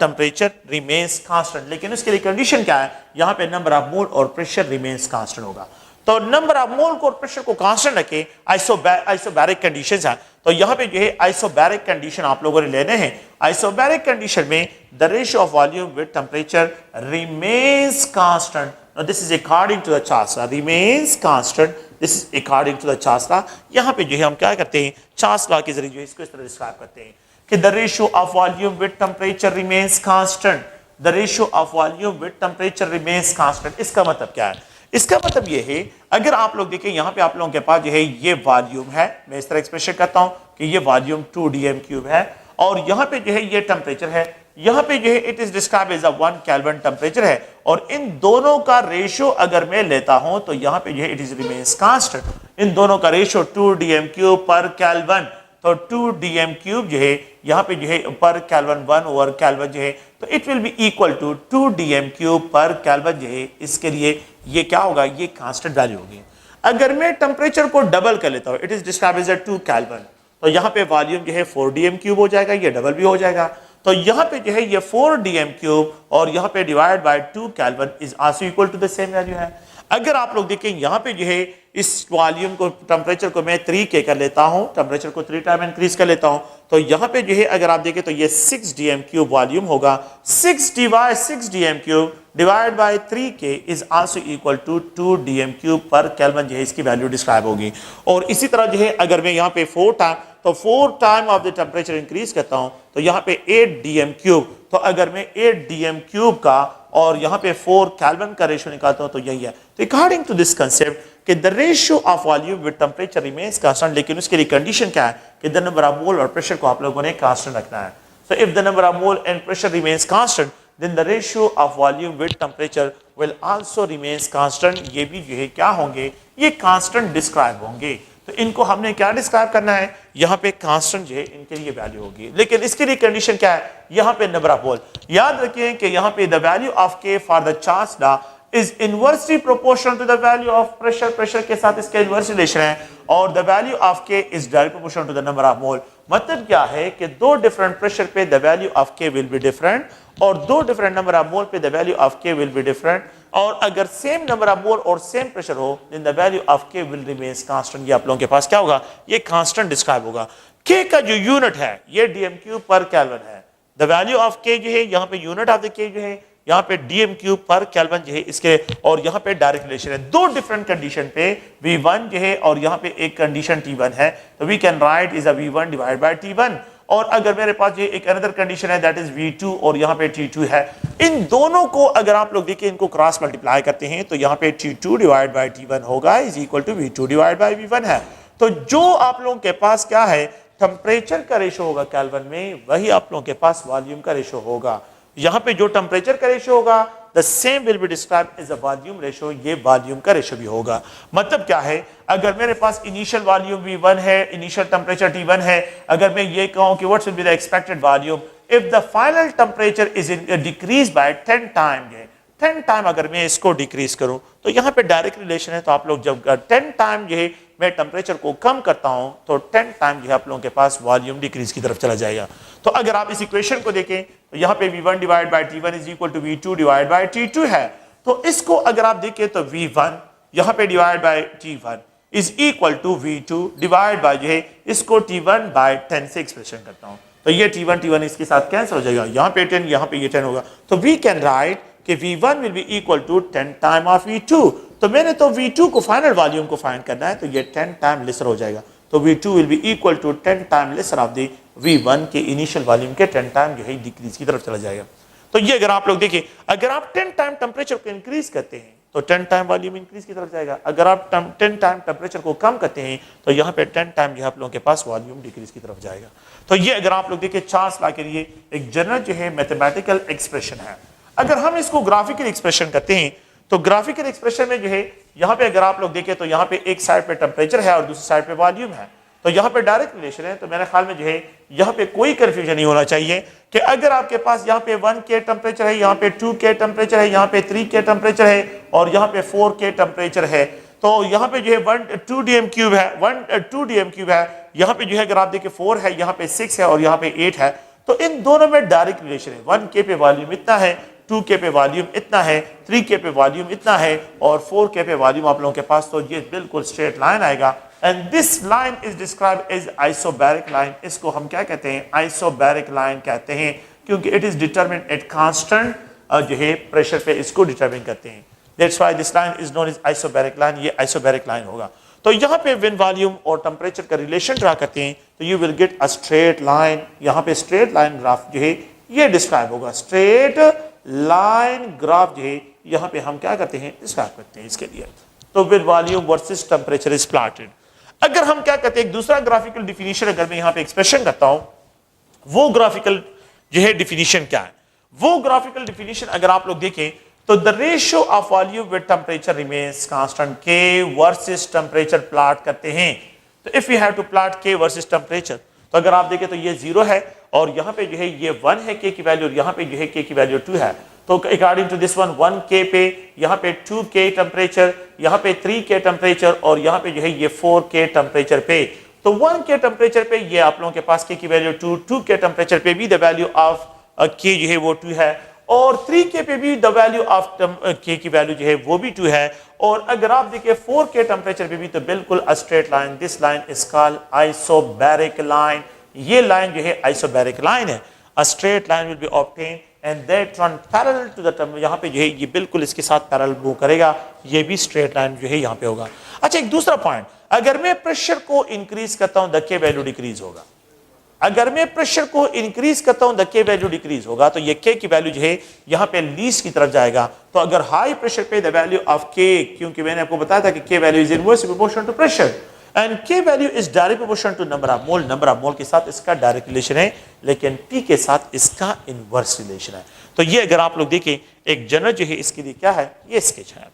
temperature remains constant. लेकिन उसके लिए condition क्या है, यहाँ पे number of mole और pressure remains constant होगा। तो नंबर ऑफ मोल को और प्रेशर को कांस्टेंट रखे, आइसोबैरिक कंडीशंस हैं। तो यहाँ पे जो है आइसोबैरिक कंडीशन आप लोगों ने लेने हैं। आइसोबैरिक कंडीशन में the ratio of volume with temperature remains constant. Now this is according to the Charles law, remains constant, this is according to the Charles law. यहाँ पे जो है हम क्या करते हैं, चार्ल्स लॉ के जरिए जो है इसको इस तरह डिस्क्राइब करते हैं कि the ratio of volume with temperature remains constant, the ratio of volume with temperature remains constant. इसका मतलब क्या है, इसका मतलब ये है अगर आप लोग देखें यहाँ पे आप लोगों के पास जो है ये वॉल्यूम है, मैं इस तरह एक्सप्रेशन करता हूं कि ये वॉल्यूम 2 dm³ है, और यहाँ पे जो है ये टेम्परेचर है, यहाँ पे जो है it is describe as a 1 kelvin temperature है, और इन दोनों का रेशियो अगर मैं लेता हूं तो यहाँ पे जो है इट इज रिमेन्स कांस्टेंट, इन दोनों का रेशियो 2 dm³ पर केल्विन, तो 2 dm³ जो है यहाँ पे जो है पर केल्विन 1 ओवर केल्विन जो है, तो it will be equal to 2 dm³ पर केल्विन जो है, इसके लिए ये क्या होगा, ये कांस्टेंट वैल्यू होगी। अगर मैं टेम्परेचर को डबल कर लेता हूं, it is describe as 2 kelvin, तो यहाँ पे वॉल्यूम जो है 4 dm³ हो जाएगा, ये डबल भी हो जाएगा, तो यहाँ पे जो है ये 4 dm³ और यहाँ पे divide by 2 kelvin is also equal to the same value है। अगर आप लोग देखें यहाँ पे जो है इस वॉल्यूम को, टेम्परेचर को मैं 3K कर लेता हूँ, टेम्परेचर को 3 टाइम इंक्रीज कर लेता हूँ, तो यहाँ पे जो है अगर आप देखें तो ये 6 dm³ वॉल्यूम होगा, 6 dm³ divide by 3K is also equal to 2 dm³ पर केल्विन जो है इसकी वैल्यू डिस्क्राइब होगी। और इसी तरह जो है अगर मैं यहाँ पे 4 टाइम, तो 4 time of the temperature increase करता हूँ तो यहाँ पे 8 dm³, तो अगर मैं 8 dm³ का और यहाँ पे 4 केल्विन का रेशियो निकालता हूँ तो यही है। तो अकॉर्डिंग टू दिस कंसेप्ट कि the ratio of volume with temperature remains constant, लेकिन उसके लिए कंडीशन क्या है कि द नंबर ऑफ मोल और प्रेशर को आप लोगों ने कांस्टेंट रखना है। So if the number of mole and pressure remains constant then the ratio of volume with temperature will also remains constant, ये भी जो है क्या होंगे, ये कांस्टेंट डिस्क्राइब होंगे। तो इनको हमने क्या डिस्क्राइब करना है, यहाँ पे कांस्टेंट जो है इनके लिए वैल्यू होगी, लेकिन इसके लिए कंडीशन क्या है, यहाँ पे नंबर ऑफ मोल। याद रखिए कि यहाँ पे the value of K for the Charles law is inversely proportional to the value of pressure, pressure के साथ इसका इनवर्स रिलेशन है, और the value of K is direct proportional to the number of mole। मतलब क्या है कि दो डिफरेंट प्रेशर पे the value of K will be different, और दो डिफरेंट नंबर ऑफ मोल पे the value of K will be different, और अगर सेम नंबर ऑफ मोल और सेम प्रेशर हो then the value of K will remains constant। ये आप लोगों के पास क्या होगा, ये कांस्टेंट डिस्क्राइब होगा। K का जो यूनिट है ये dm³ पर केल्विन है, द वैल्यू ऑफ K जो है यहाँ पे यूनिट ऑफ द K जो है यहाँ पे dm³ पर केल्विन जो है इसके, और यहाँ पे डायरेक्ट रिलेशन है दो डिफरेंट कंडीशन पे V1 जो है, और यहाँ पे एक कंडीशन T1 है, तो we can write is a V1 divide by T1, और अगर मेरे पास ये एक अनदर कंडीशन है दैट इज V2 और यहाँ पे T2 है, इन दोनों को अगर आप लोग देखिए इनको क्रॉस मल्टीप्लाई करते हैं तो यहाँ पे T2 डिवाइड बाय T1 होगा is equal to V2 divide by V1 है। तो जो आप लोगों के पास क्या है, टेम्परेचर का रेशो होगा केल्विन में, वही आप लोगों के पास वॉल्यूम का रेशो होगा। यहाँ पे जो टेम्परेचर का रेशियो होगा the same will be described as a volume ratio, ये वॉल्यूम का रेशियो भी होगा। मतलब क्या है, अगर मेरे पास इनिशियल वॉल्यूम V1 है, इनिशियल टेम्परेचर T1 है, अगर मैं ये कहूँ कि what's will be the expected volume if the final temperature is decrease by 10 time, 10 time अगर मैं इसको डिक्रीज करूं तो यहाँ पे डायरेक्ट रिलेशन है, तो आप लोग जब 10 टाइम जो है मैं टेम्परेचर को कम करता हूं तो 10 टाइम जो है आप लोगों के पास वॉल्यूम डिक्रीज की तरफ चला जाएगा। तो अगर आप इस इक्वेशन को देखें तो यहाँ पे V1 divide by T1 is equal to V2 divide by T2 है, तो इसको अगर आप देखें तो V1 यहाँ पे divide by T1 is equal to V2 divide by जो है इसको T1 बाय 10 से एक्सप्रेशन करता हूं, तो ये T1 इसके साथ कैंसिल हो जाएगा, यहाँ पे 10 यहाँ पे ये 10 होगा, तो वी कैन राइट कि V1 will be equal to 10 time of V2। तो मैंने तो V2 को फाइनल वॉल्यूम को फाइंड करना है, तो ये 10 टाइम लेसर हो जाएगा, तो V2 will be equal to 10 time lesser of the V1 के इनिशियल वॉल्यूम के 10 टाइम जो है डिक्रीज की तरफ चला जाएगा। तो ये अगर आप लोग देखिए, अगर आप 10 टाइम टेम्परेचर को इंक्रीज करते हैं तो 10 टाइम वॉल्यूम इंक्रीज की तरफ जाएगा, अगर आप 10 टाइम टेम्परेचर को कम करते हैं तो यहाँ पे 10 टाइम जो है आप लोगों के पास वॉल्यूम डिक्रीज की तरफ जाएगा। तो ये अगर आप लोग देखिए चार्ल्स लॉ के लिए एक जनरल जो है मैथमेटिकल एक्सप्रेशन है। अगर हम इसको ग्राफिकल एक्सप्रेशन करते हैं तो ग्राफिकल एक्सप्रेशन में जो है यहाँ पे अगर आप लोग देखें तो यहाँ पे एक साइड पे टेम्परेचर है और दूसरी साइड पे वॉल्यूम है, तो यहाँ पे डायरेक्ट रिलेशन है। तो मेरे ख्याल में जो है यहाँ पे कोई कंफ्यूजन नहीं होना चाहिए कि अगर आपके पास यहाँ पे 1K टेम्परेचर है, यहाँ पे 2K टेम्परेचर है, यहाँ पे 3K टेम्परेचर है और यहाँ पे 4K टेम्परेचर है, तो यहाँ पे जो है 2 dm³ है, 2 dm³ है, यहाँ पे जो है अगर आप देखें 4 है, यहाँ पे 6 है और यहाँ पे 8 है, तो इन दोनों में डायरेक्ट रिलेशन है। 1K पे वॉल्यूम इतना है, 2K पे वॉल्यूम इतना है, 3K पे वॉल्यूम इतना है और 4K पे वॉल्यूम आप लोगों के पास, तो ये बिल्कुल स्ट्रेट लाइन आएगा। And this line is described as isobaric line. इसको हम क्या कहते हैं, आइसोबैरिक लाइन कहते हैं, क्योंकि it is determined at constant जो है प्रेशर पे इसको डिटरमिन करते हैं। That's why this line is known as isobaric line, ये आइसोबैरिक लाइन होगा। तो यहाँ पे व्हेन वॉल्यूम और टेम्परेचर का रिलेशन ड्रा करते हैं तो you will get a straight line. यहाँ पे स्ट्रेट लाइन ग्राफ जो है ये डिस्क्राइब होगा, स्ट्रेट लाइन ग्राफ जो है यहाँ पे हम क्या करते हैं, डिस्क्राइब करते हैं इसके लिए। तो with volume versus temperature is plotted. अगर हम क्या करते हैं, एक दूसरा ग्राफिकल डिफिनीशन अगर मैं यहाँ पे एक्सप्रेशन करता हूँ वो ग्राफिकल जो है डिफिनीशन क्या है? वो ग्राफिकल डिफिनीशन अगर आप लोग देखें तो the ratio of volume with temperature remains constant, K versus temperature plot करते हैं। तो if you have to plot K versus temperature, तो अगर आप देखें तो ये 0 है और यहाँ पे जो है ये 1 है के की वैल्यू, और यहाँ पे जो है के की वैल्यू 2 है। तो अकॉर्डिंग टू दिस वन 1 के पे, यहाँ पे 2 के टेम्परेचर, यहाँ पे 3 के टेम्परेचर, और यहाँ पे जो है ये 4 के टेम्परेचर पे। तो 1 के टेम्परेचर पे ये आप लोगों के पास के की वैल्यू 2 के टेम्परेचर पे भी द वैल्यू ऑफ के जो है वो 2 है, और 3 के पे भी द वैल्यू ऑफ के की वैल्यू जो है वो भी 2 है। और अगर आप देखिए 4 के टेम्परेचर पे भी तो बिल्कुल a straight line, this line is called isobaric line. ये लाइन जो है आइसोबैरिक लाइन है। A straight line will be obtain and that run parallel to the temperature, यहाँ पे जो है ये बिल्कुल इसके साथ पैरेलल मूव करेगा, ये भी स्ट्रेट लाइन जो है यहाँ पे होगा। अच्छा, एक दूसरा पॉइंट, अगर मैं प्रेशर को इंक्रीज करता हूं द के वैल्यू डिक्रीज होगा। अगर मैं प्रेशर को इंक्रीज करता हूं द के वैल्यू डिक्रीज होगा, तो ये के की वैल्यू जो है यहाँ पे लीस्ट की तरफ जाएगा। तो अगर हाई प्रेशर पे द वैल्यू ऑफ के, क्योंकि मैंने आपको बताया था कि K value is inversely proportional to pressure and K value is direct proportional to number of mole. Number of mole के साथ इसका डायरेक्ट रिलेशन है, लेकिन टी के साथ इसका इनवर्स रिलेशन है। तो ये अगर आप लोग देखें एक जनरल जो है इसके लिए क्या है, ये स्केच है।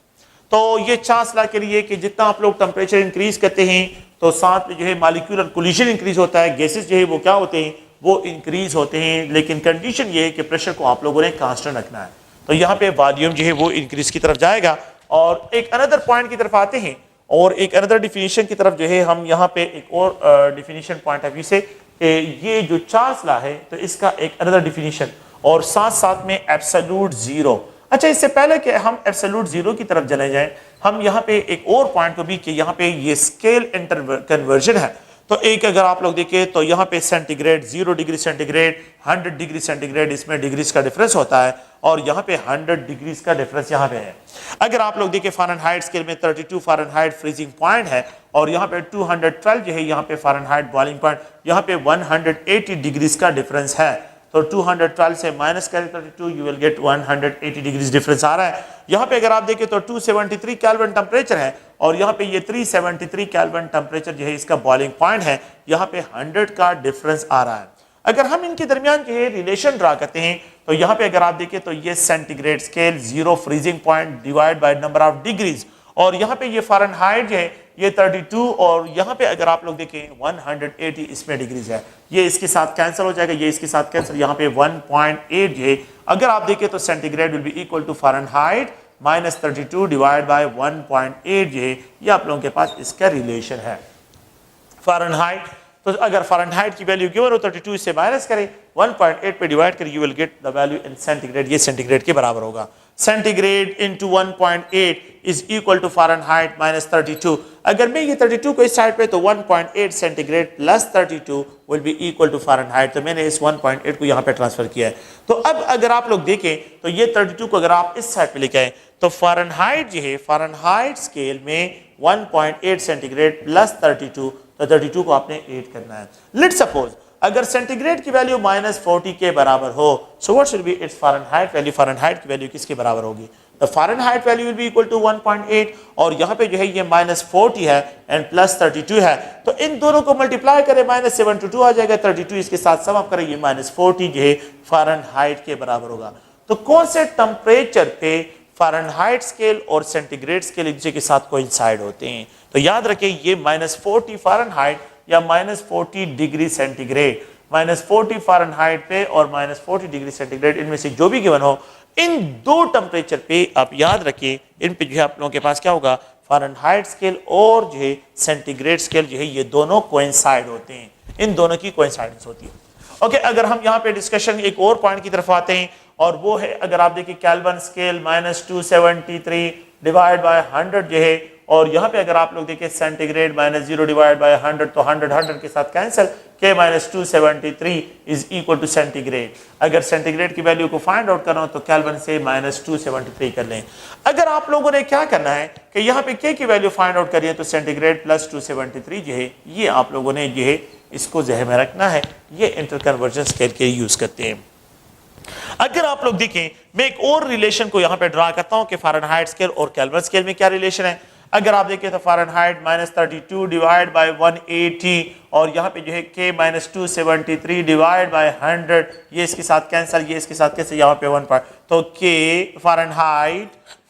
तो ये चांस ला के लिए कि जितना आप लोग टेम्परेचर इंक्रीज करते हैं तो साथ में जो है मॉलिक्यूलर कोलिजन इंक्रीज होता है, गैसेस जो है वो क्या होते हैं, वो इंक्रीज होते हैं, लेकिन कंडीशन ये है कि प्रेशर को आप लोगों ने कांस्टेंट रखना है। तो यहाँ पे वॉल्यूम जो है वो इंक्रीज की तरफ जाएगा। और एक अनदर पॉइंट की तरफ आते हैं, और एक अनदर डिफिनीशन की तरफ जो है हम यहाँ पे एक और डिफिनीशन पॉइंट ऑफ व्यू से, ये जो चार्ल्स लॉ है तो इसका एक अनदर डिफिनीशन, और साथ साथ में एब्सोल्यूट जीरो। अच्छा, इससे पहले कि हम एब्सोल्यूट जीरो की तरफ चले जाएं, हम यहाँ पे एक और पॉइंट को भी कि यहाँ पे ये स्केल कन्वर्जन है। तो एक अगर आप लोग देखें तो यहाँ पे centigrade 0 degree centigrade, 100 degree centigrade, इसमें डिग्रीज का डिफरेंस होता है, और यहाँ पे 100 डिग्रीज का डिफरेंस यहाँ पे है। अगर आप लोग देखें फ़ारेनहाइट स्केल में 32 फ़ारेनहाइट फ्रीजिंग पॉइंट है, और यहाँ पे 212 जो है यहाँ पे फ़ारेनहाइट बॉइलिंग पॉइंट, यहाँ पे 180 डिग्रीज का डिफरेंस है। तो 212 से माइनस करें 32, you will get 180 degrees difference आ रहा है। यहाँ पे अगर आप देखें तो 273 केल्विन टेम्परेचर है, और यहाँ पे ये 373 केल्विन टेम्परेचर जो है इसका बॉइलिंग पॉइंट है, यहाँ पे 100 का डिफरेंस आ रहा है। अगर हम इनके दरमियान जो है रिलेशन ड्रा करते हैं, तो यहाँ पे अगर आप देखें तो ये centigrade scale 0 freezing point divide by number of degrees, और यहाँ पे ये फ़ारेनहाइट जो है ये 32, और यहाँ पे अगर आप लोग देखें 180 इसमें डिग्रीज है, ये इसके साथ कैंसिल हो जाएगा, ये इसके साथ कैंसिल, यहाँ पे 1.8 जो है अगर आप देखें तो centigrade will be equal to Fahrenheit minus 32 divide by 1.8 जो है, ये आप लोगों के पास इसका रिलेशन है। फ़ारेनहाइट, तो अगर फ़ारेनहाइट की वैल्यू गिवन हो 32, इससे माइनस करें 1.8 पे डिवाइड करें, you will get the value in centigrade, ये सेंटीग्रेड के बराबर होगा। Centigrade into 1.8 is equal to Fahrenheit minus 32। अगर मैं ये 32 को इस साइड पे, तो 1.8 centigrade plus 32 will be equal to Fahrenheit. तो मैंने इस 1.8 को यहाँ पे ट्रांसफर किया है। तो अब अगर आप लोग देखें तो ये 32 को अगर आप इस साइड पे लेके आए, तो फ़ारेनहाइट जो है फ़ारेनहाइट स्केल में 1.8 सेंटीग्रेड प्लस 32, तो 32 को आपने 8 करना है। लेट्स सपोज अगर सेंटीग्रेड की वैल्यू -40 के बराबर हो, so what should be its Fahrenheit value. Fahrenheit की वैल्यू किसके बराबर होगी? The Fahrenheit value will be equal to 1.8, और यहाँ पे जो है ये -40 है एंड प्लस 32 है, तो इन दोनों को मल्टीप्लाई करें -72 आ जाएगा, 32 इसके साथ सम अप करें, ये -40 जो है फ़ारेनहाइट के बराबर होगा। तो कौन से टेम्परेचर पे फ़ारेनहाइट स्केल और सेंटीग्रेड स्केल एक दूसरे के साथ कोइंसाइड होते हैं? तो याद रखें ये -40 फ़ारेनहाइट या -40 डिग्री सेंटीग्रेड, -40 फ़ारेनहाइट पे और -40 डिग्री सेंटीग्रेड, इनमें से जो भी गिवन हो, इन दो टेम्परेचर पे आप याद रखिए, इन पे जो है आप लोगों के पास क्या होगा, फ़ारेनहाइट स्केल और जो है सेंटीग्रेड स्केल जो है ये दोनों कोइंसाइड होते हैं, इन दोनों की कोइंसाइडेंस होती है। ओके, अगर हम यहाँ पे डिस्कशन एक और पॉइंट की तरफ आते हैं, और वो है अगर आप देखिए केल्विन स्केल -273 डिवाइड बाय 100 जो है, और यहाँ पे अगर आप लोग देखें सेंटीग्रेड -0 डिवाइड बाय 100, तो 100 के साथ कैंसिल, के -273 इज इक्वल टू सेंटीग्रेड। अगर सेंटीग्रेड की वैल्यू को फाइंड आउट करना हो तो केल्विन से -273 कर लें। अगर आप लोगों ने क्या करना है कि यहाँ पे के की वैल्यू फाइंड आउट करिए, तो सेंटीग्रेड प्लस 273 जो है ये आप लोगों ने जो है इसको ज़हन में रखना है, ये इंटरकन्वर्जन स्केल के यूज करते हैं। अगर आप लोग देखें, मैं एक और रिलेशन को यहाँ पे ड्रा करता हूँ कि फ़ारेनहाइट स्केल और केल्विन स्केल में क्या रिलेशन है। अगर आप देखें तो फ़ारेनहाइट -32 डिवाइड बाय 180 और यहाँ पे जो है K -273 डिवाइड बाय 100, ये इसके साथ कैंसिल, ये इसके साथ कैसे, यहाँ पे 1 पर, तो K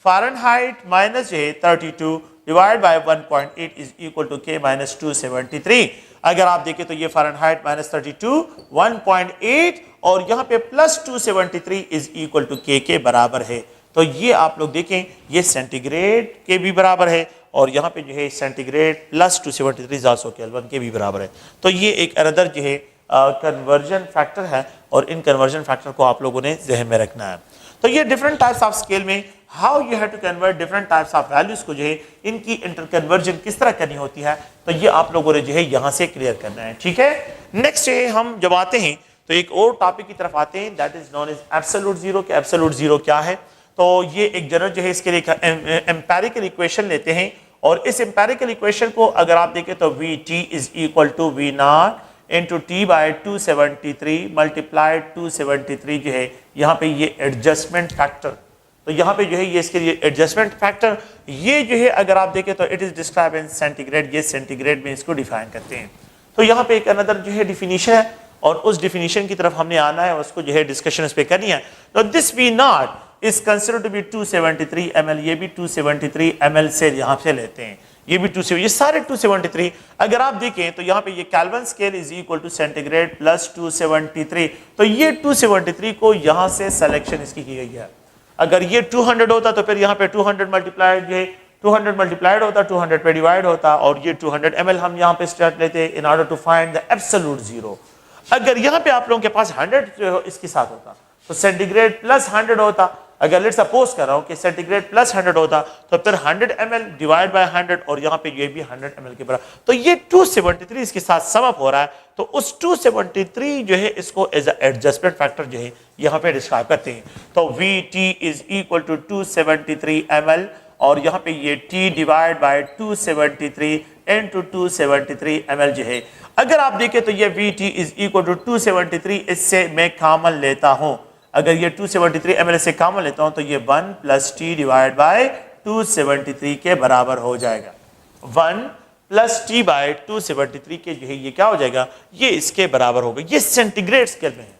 फ़ारेनहाइट माइनस जो है 32 divide by 1.8 is equal to K -273। अगर आप देखें तो ये फ़ारेनहाइट -32 1.8 और यहाँ पे +273 इज इक्वल टू K के बराबर है। तो ये आप लोग देखें, ये सेंटीग्रेड के भी बराबर है और यहाँ पे जो है सेंटीग्रेड +273 इज आल्सो केल्विन के भी बराबर है। तो ये एक अनदर जो है कन्वर्जन फैक्टर है और इन कन्वर्जन फैक्टर को आप लोगों ने जहन में रखना है। तो ये डिफरेंट टाइप्स ऑफ स्केल में how you have to convert different types of values को जो है इनकी इंटर कन्वर्जन किस तरह करनी होती है, तो ये आप लोगों ने जो है यहाँ से क्लियर करना है। ठीक है, नेक्स्ट है हम जब आते हैं तो एक और टॉपिक की तरफ आते हैं, that is known as absolute zero. कि एब्सोल्यूट जीरो क्या है, तो ये एक जनरल जो है इसके लिए एम्पेरिकल इक्वेशन लेते हैं और इस एम्पेरिकल इक्वेशन को अगर आप देखें तो Vt is equal to V0 into T by 273 multiplied 273 जो है यहाँ पे ये एडजस्टमेंट फैक्टर, तो यहाँ पे जो है ये इसके लिए एडजस्टमेंट फैक्टर, ये जो है अगर आप देखें तो it is describe in centigrade, ये सेंटीग्रेड में इसको डिफाइन करते हैं। तो यहाँ पे एक अनदर जो है डिफिनीशन है और उस डिफिनीशन की तरफ हमने आना है, उसको जो है डिस्कशन इस पे करनी है। तो this V0 is considered to be 273 ml, ये भी 273 ml से यहाँ से लेते हैं, ये भी 273, ये सारे 273। अगर आप देखें तो यहाँ पे ये Kelvin scale is equal to centigrade plus 273, तो ये 273 को यहाँ से सिलेक्शन इसकी की गई है। अगर ये 200 होता तो फिर यहाँ पे 200 मल्टीप्लाइड जो है 200 मल्टीप्लाइड होता, 200 पे डिवाइड होता और ये 200 ml हम यहाँ पे स्टार्ट लेते in order to find the absolute zero. अगर यहाँ पे आप लोगों के पास 100 जो है इसके साथ होता तो सेंटीग्रेड प्लस 100 होता। अगर लेट्स सपोज कर रहा हूं कि सेंटीग्रेड प्लस 100 होता तो फिर 100 ml डिवाइड बाय 100 और यहाँ पे ये भी 100 ml के बराबर, तो ये 273 इसके साथ सम अप हो रहा है। तो उस 273 जो है इसको एज अ एडजस्टमेंट फैक्टर जो है यहाँ पे डिस्क्राइब करते हैं। तो Vt is equal to 273 ml और यहाँ पे ये T divide by 273 into 273 ml जो है। अगर आप देखें तो ये Vt इज इक्वल टू 273, इससे मैं कॉमन लेता हूं, अगर ये 273 ml से कॉमन लेता हूं तो ये 1 प्लस T डिवाइड बाय 273 के बराबर हो जाएगा। 1 प्लस T बाय 273 के जो है ये क्या हो जाएगा, ये इसके बराबर होगा। ये सेंटीग्रेड स्केल में है,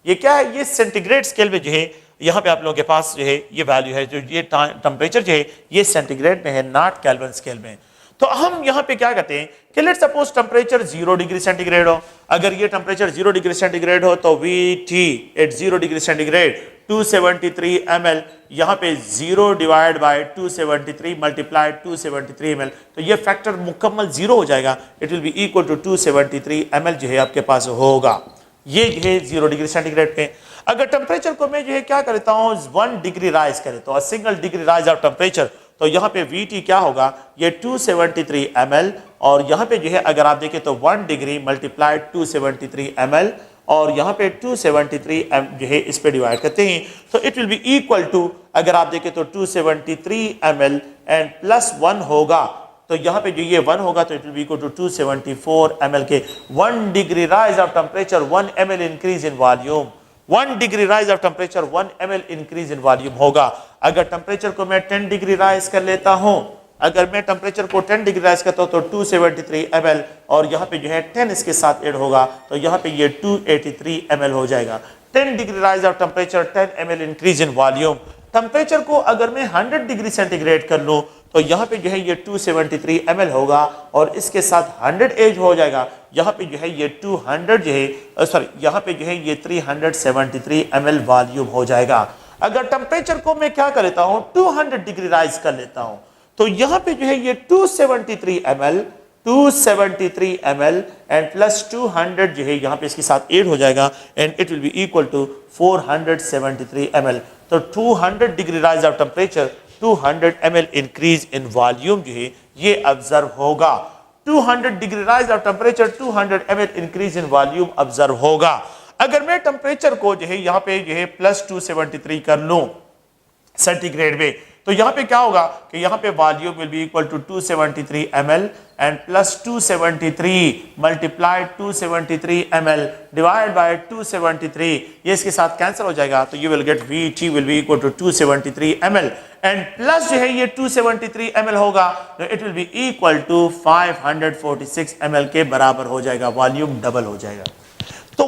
ये क्या है, ये सेंटीग्रेड स्केल में जो है यहाँ पे आप लोगों के पास जो है ये वैल्यू है, जो ये टेम्परेचर जो है ये सेंटीग्रेड में है, नॉट केल्विन स्केल में। तो हम यहाँ पे क्या कहते हैं कि let's suppose temperature 0 degree centigrade हो। अगर ये टेम्परेचर 0 डिग्री सेंटीग्रेड हो तो Vt at 0 degree centigrade 273 ml, यहाँ पे 0 डिवाइड बाय 273 मल्टीप्लाइड 273 ml, तो ये फैक्टर मुकम्मल 0 हो जाएगा। It will be equal to 273 ml जो है आपके पास होगा। ये जो है 0 डिग्री सेंटीग्रेड पे। अगर टेम्परेचर को मैं जो है क्या करता हूँ 1 डिग्री राइज कर देता हूँ, single degree rise of temperature, तो यहाँ पे Vt क्या होगा, ये 273 ml और यहाँ पे जो है अगर आप देखें तो 1 डिग्री मल्टीप्लाइड 273 ml और यहाँ पे 273 जो है इस पे डिवाइड करते हैं तो it will be equal to, अगर आप देखें तो 273 ml एंड प्लस 1 होगा, तो यहाँ पे जो ये 1 होगा तो it will be equal to 274 ml के 1 degree rise of temperature 1 ml increase in volume, 1 degree rise of temperature 1 ml increase in volume होगा। अगर टेम्परेचर को मैं 10 डिग्री राइज कर लेता हूं, अगर मैं टेम्परेचर को 10 डिग्री राइज करता हूं तो 273 ml और यहाँ पे जो है 10 इसके साथ ऐड होगा तो यहाँ पे ये 283 ml हो जाएगा। 10 degree rise of temperature 10 ml increase in volume. Temperature को अगर मैं 100 डिग्री सेंटीग्रेड कर लूं तो यहाँ पे जो है ये 273 ml होगा और इसके साथ 100 एज हो जाएगा। यहाँ पे जो है ये 200 जो है सॉरी यहाँ पे जो है ये 373 ml वॉल्यूम हो जाएगा। अगर टेम्परेचर को मैं क्या कर लेता हूँ 200 डिग्री राइज कर लेता हूँ तो यहाँ पे जो है ये 273 ml एंड प्लस 200 जो है यहाँ पे इसके साथ ऐड हो जाएगा and it will be equal to 473 ml। तो 200 degree rise of temperature 200 ml increase in volume जो है ये ऑब्जर्व होगा। 200 degree rise of temperature 200 ml increase in volume observe होगा। अगर मैं टेम्परेचर को जो है यहाँ पे जो है प्लस 273 कर लूं सेंटीग्रेड में तो यहाँ पे क्या होगा कि यहाँ पे volume will be equal to 273 ml and plus 273 multiplied 273 ml divide by 273, ये इसके साथ कैंसिल हो जाएगा तो you will get Vt will be equal to 273 ml and plus जो है ये 273 ml होगा, तो it will be equal to 546 ml के बराबर हो जाएगा, वॉल्यूम डबल हो जाएगा। तो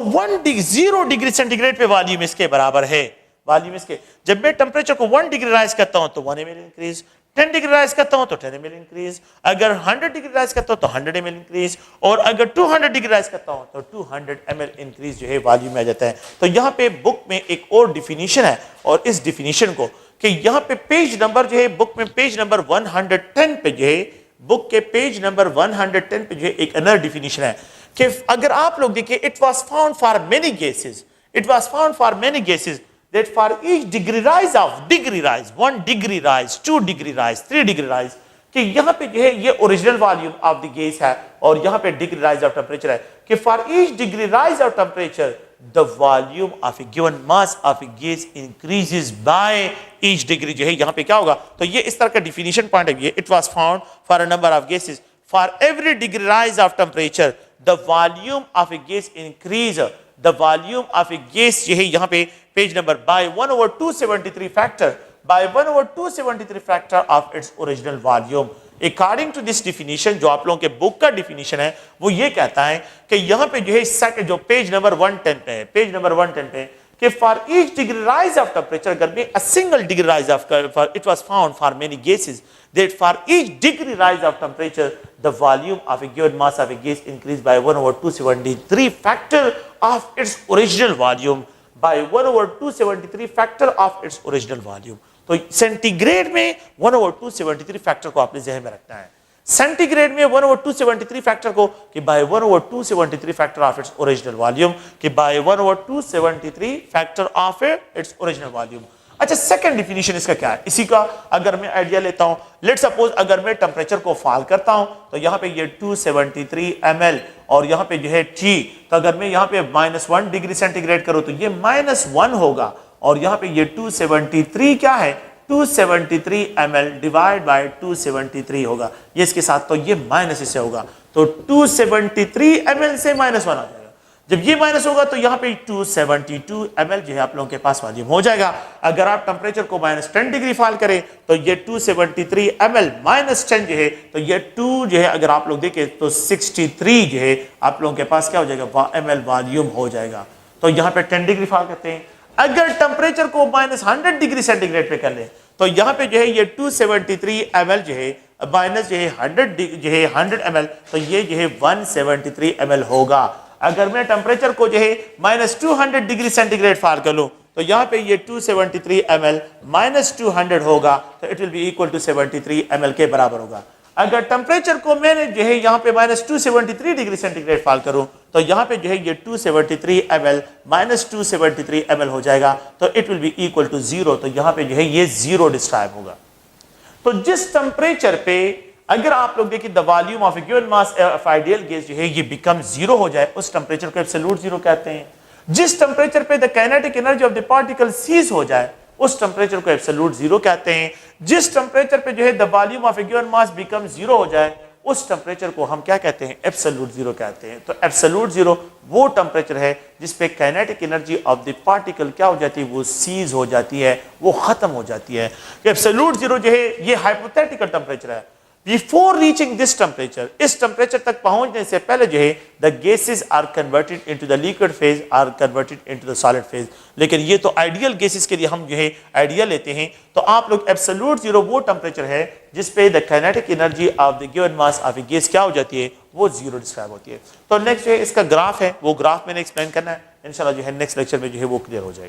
0 डिग्री सेंटीग्रेड पे वॉल्यूम इसके बराबर है, वॉल्यूम इसके। जब मैं टेम्परेचर को 1 डिग्री राइज करता हूं तो 1 ml इंक्रीज, 10 डिग्री राइज करता हूं तो 10 ml इंक्रीज, अगर 100 डिग्री राइज करता हूं तो 100 ml इंक्रीज, और अगर 200 डिग्री राइज करता हूं तो 200 ml इंक्रीज जो है वॉल्यूम में आ जाता है। तो यहाँ पे बुक में एक और डिफिनीशन है, और इस डिफिनीशन को कि यहाँ पे पेज नंबर जो है बुक में पेज नंबर 110 पे जो है, बुक के पेज नंबर 110 पे जो है एक अनदर डिफिनीशन है कि अगर आप लोग देखिए, it was found for many gases, it was found for many gases that for each degree rise of degree rise, 1 degree rise, 2 degree rise, 3 degree rise, कि यहाँ पे जो है ये original volume of the gas है, और यहाँ पे डिग्री राइज ऑफ टेम्परेचर है कि for each degree rise of temperature the volume of A given mass of a gas increases by each degree. जो है यहाँ पे क्या होगा, तो ये इस तरह का डिफिनीशन पॉइंट है। It was found for a number of gases for every degree rise of temperature the volume of a gas increase, the volume of a gas जो है यहाँ पे page number by 1/273 factor, by 1/273 factor of its original volume. According to this definition, जो आप लोगों के book का definition है, वो ये कहता है कि यहाँ पे जो है सेकंड जो पेज नंबर 110 पे है, पेज नंबर 110 पे कि for each degree rise of temperature, अगर में a single degree rise of, it was found for many gases that for each degree rise of temperature the volume of a given mass of a gas increased by 1/273 factor of its original volume, by 1/273 factor of its original volume। तो centigrade में 1/273 factor को आपने ज़हन में रखना है, centigrade में 1/273 factor को कि by 1/273 factor of its original volume, कि by 1/273 factor of its original volume. अच्छा, सेकंड डिफिनीशन इसका क्या है, इसी का अगर मैं आइडिया लेता हूं, लेट सपोज अगर मैं टेम्परेचर को फॉल करता हूं तो यहां पे ये 273 ml और यहां पे जो है T, तो अगर मैं यहां पे -1 डिग्री सेंटीग्रेड करूं तो ये -1 होगा, और यहां पे ये 273 क्या है, 273 ml डिवाइड बाय 273 होगा, ये इसके साथ, तो ये माइनस इससे होगा, तो 273 ml से -1 आ जाएगा। जब ये माइनस होगा तो यहाँ पे 272 ml जो है आप लोगों के पास वॉल्यूम हो जाएगा। अगर आप टेम्परेचर को -10 डिग्री फॉल करें तो ये 273 ml -10 जो है, तो ये 2 जो है अगर आप लोग देखें तो 63 जो है आप लोगों के पास क्या हो जाएगा, ml वॉल्यूम हो जाएगा। तो यहाँ पे 10 डिग्री फॉल करते हैं, अगर टेम्परेचर को -100 डिग्री सेंटीग्रेड पे कर ले तो यहाँ पे जो है ये 273 ml जो है माइनस जो है 100 ml, तो ये जो है 173 ml होगा। अगर मैं टेम्परेचर को जो है -200 डिग्री सेंटीग्रेड फॉल कर लूं तो यहाँ पे ये 273 ml -200 होगा, तो it will be equal to 73 ml के बराबर होगा। अगर टेम्परेचर को मैंने जो है यहाँ पे -273 डिग्री सेंटीग्रेड फॉल करूं तो यहाँ पे जो है ये 273 ml -273 ml हो जाएगा, तो it will be equal to 0, तो यहाँ पे जो है ये 0 डिस्क्राइब होगा। तो जिस टेम्परेचर पे अगर आप लोग देखिए the volume of A given mass of ideal gas जो है ये बिकम 0 हो जाए, उस टेम्परेचर को एब्सोल्यूट 0 कहते हैं। जिस टेम्परेचर पे the kinetic energy of the particle cease हो जाए, उस टेम्परेचर को एब्सोल्यूट 0 कहते हैं। जिस टेम्परेचर पे जो है the volume of A given mass become 0 हो जाए, उस टेम्परेचर को हम क्या कहते हैं, एब्सोल्यूट 0 कहते हैं। तो एब्सोल्यूट 0 वो टेम्परेचर है जिस पे kinetic energy of the particle क्या हो जाती है, वो सीज हो जाती है, वो खत्म हो जाती है। एब्सोल्यूट 0 जो है ये हाइपोथेटिकल टेम्परेचर है। Before reaching this temperature, इस टेम्परेचर तक पहुंचने से पहले जो है the gases are converted into the liquid phase, are converted into the solid phase। लेकिन ये तो आइडियल गैसेस के लिए हम जो है आइडियल लेते हैं, तो आप लोग एब्सोल्यूट 0 वो टेम्परेचर है जिस पे the kinetic energy of the given mass of a gas क्या हो जाती है, वो 0 डिस्क्राइब होती है। तो नेक्स्ट जो है इसका ग्राफ है, वो ग्राफ मैंने एक्सप्लेन करना है, इंशाल्लाह जो है नेक्स्ट लेक्चर में जो है वो क्लियर हो जाएगा।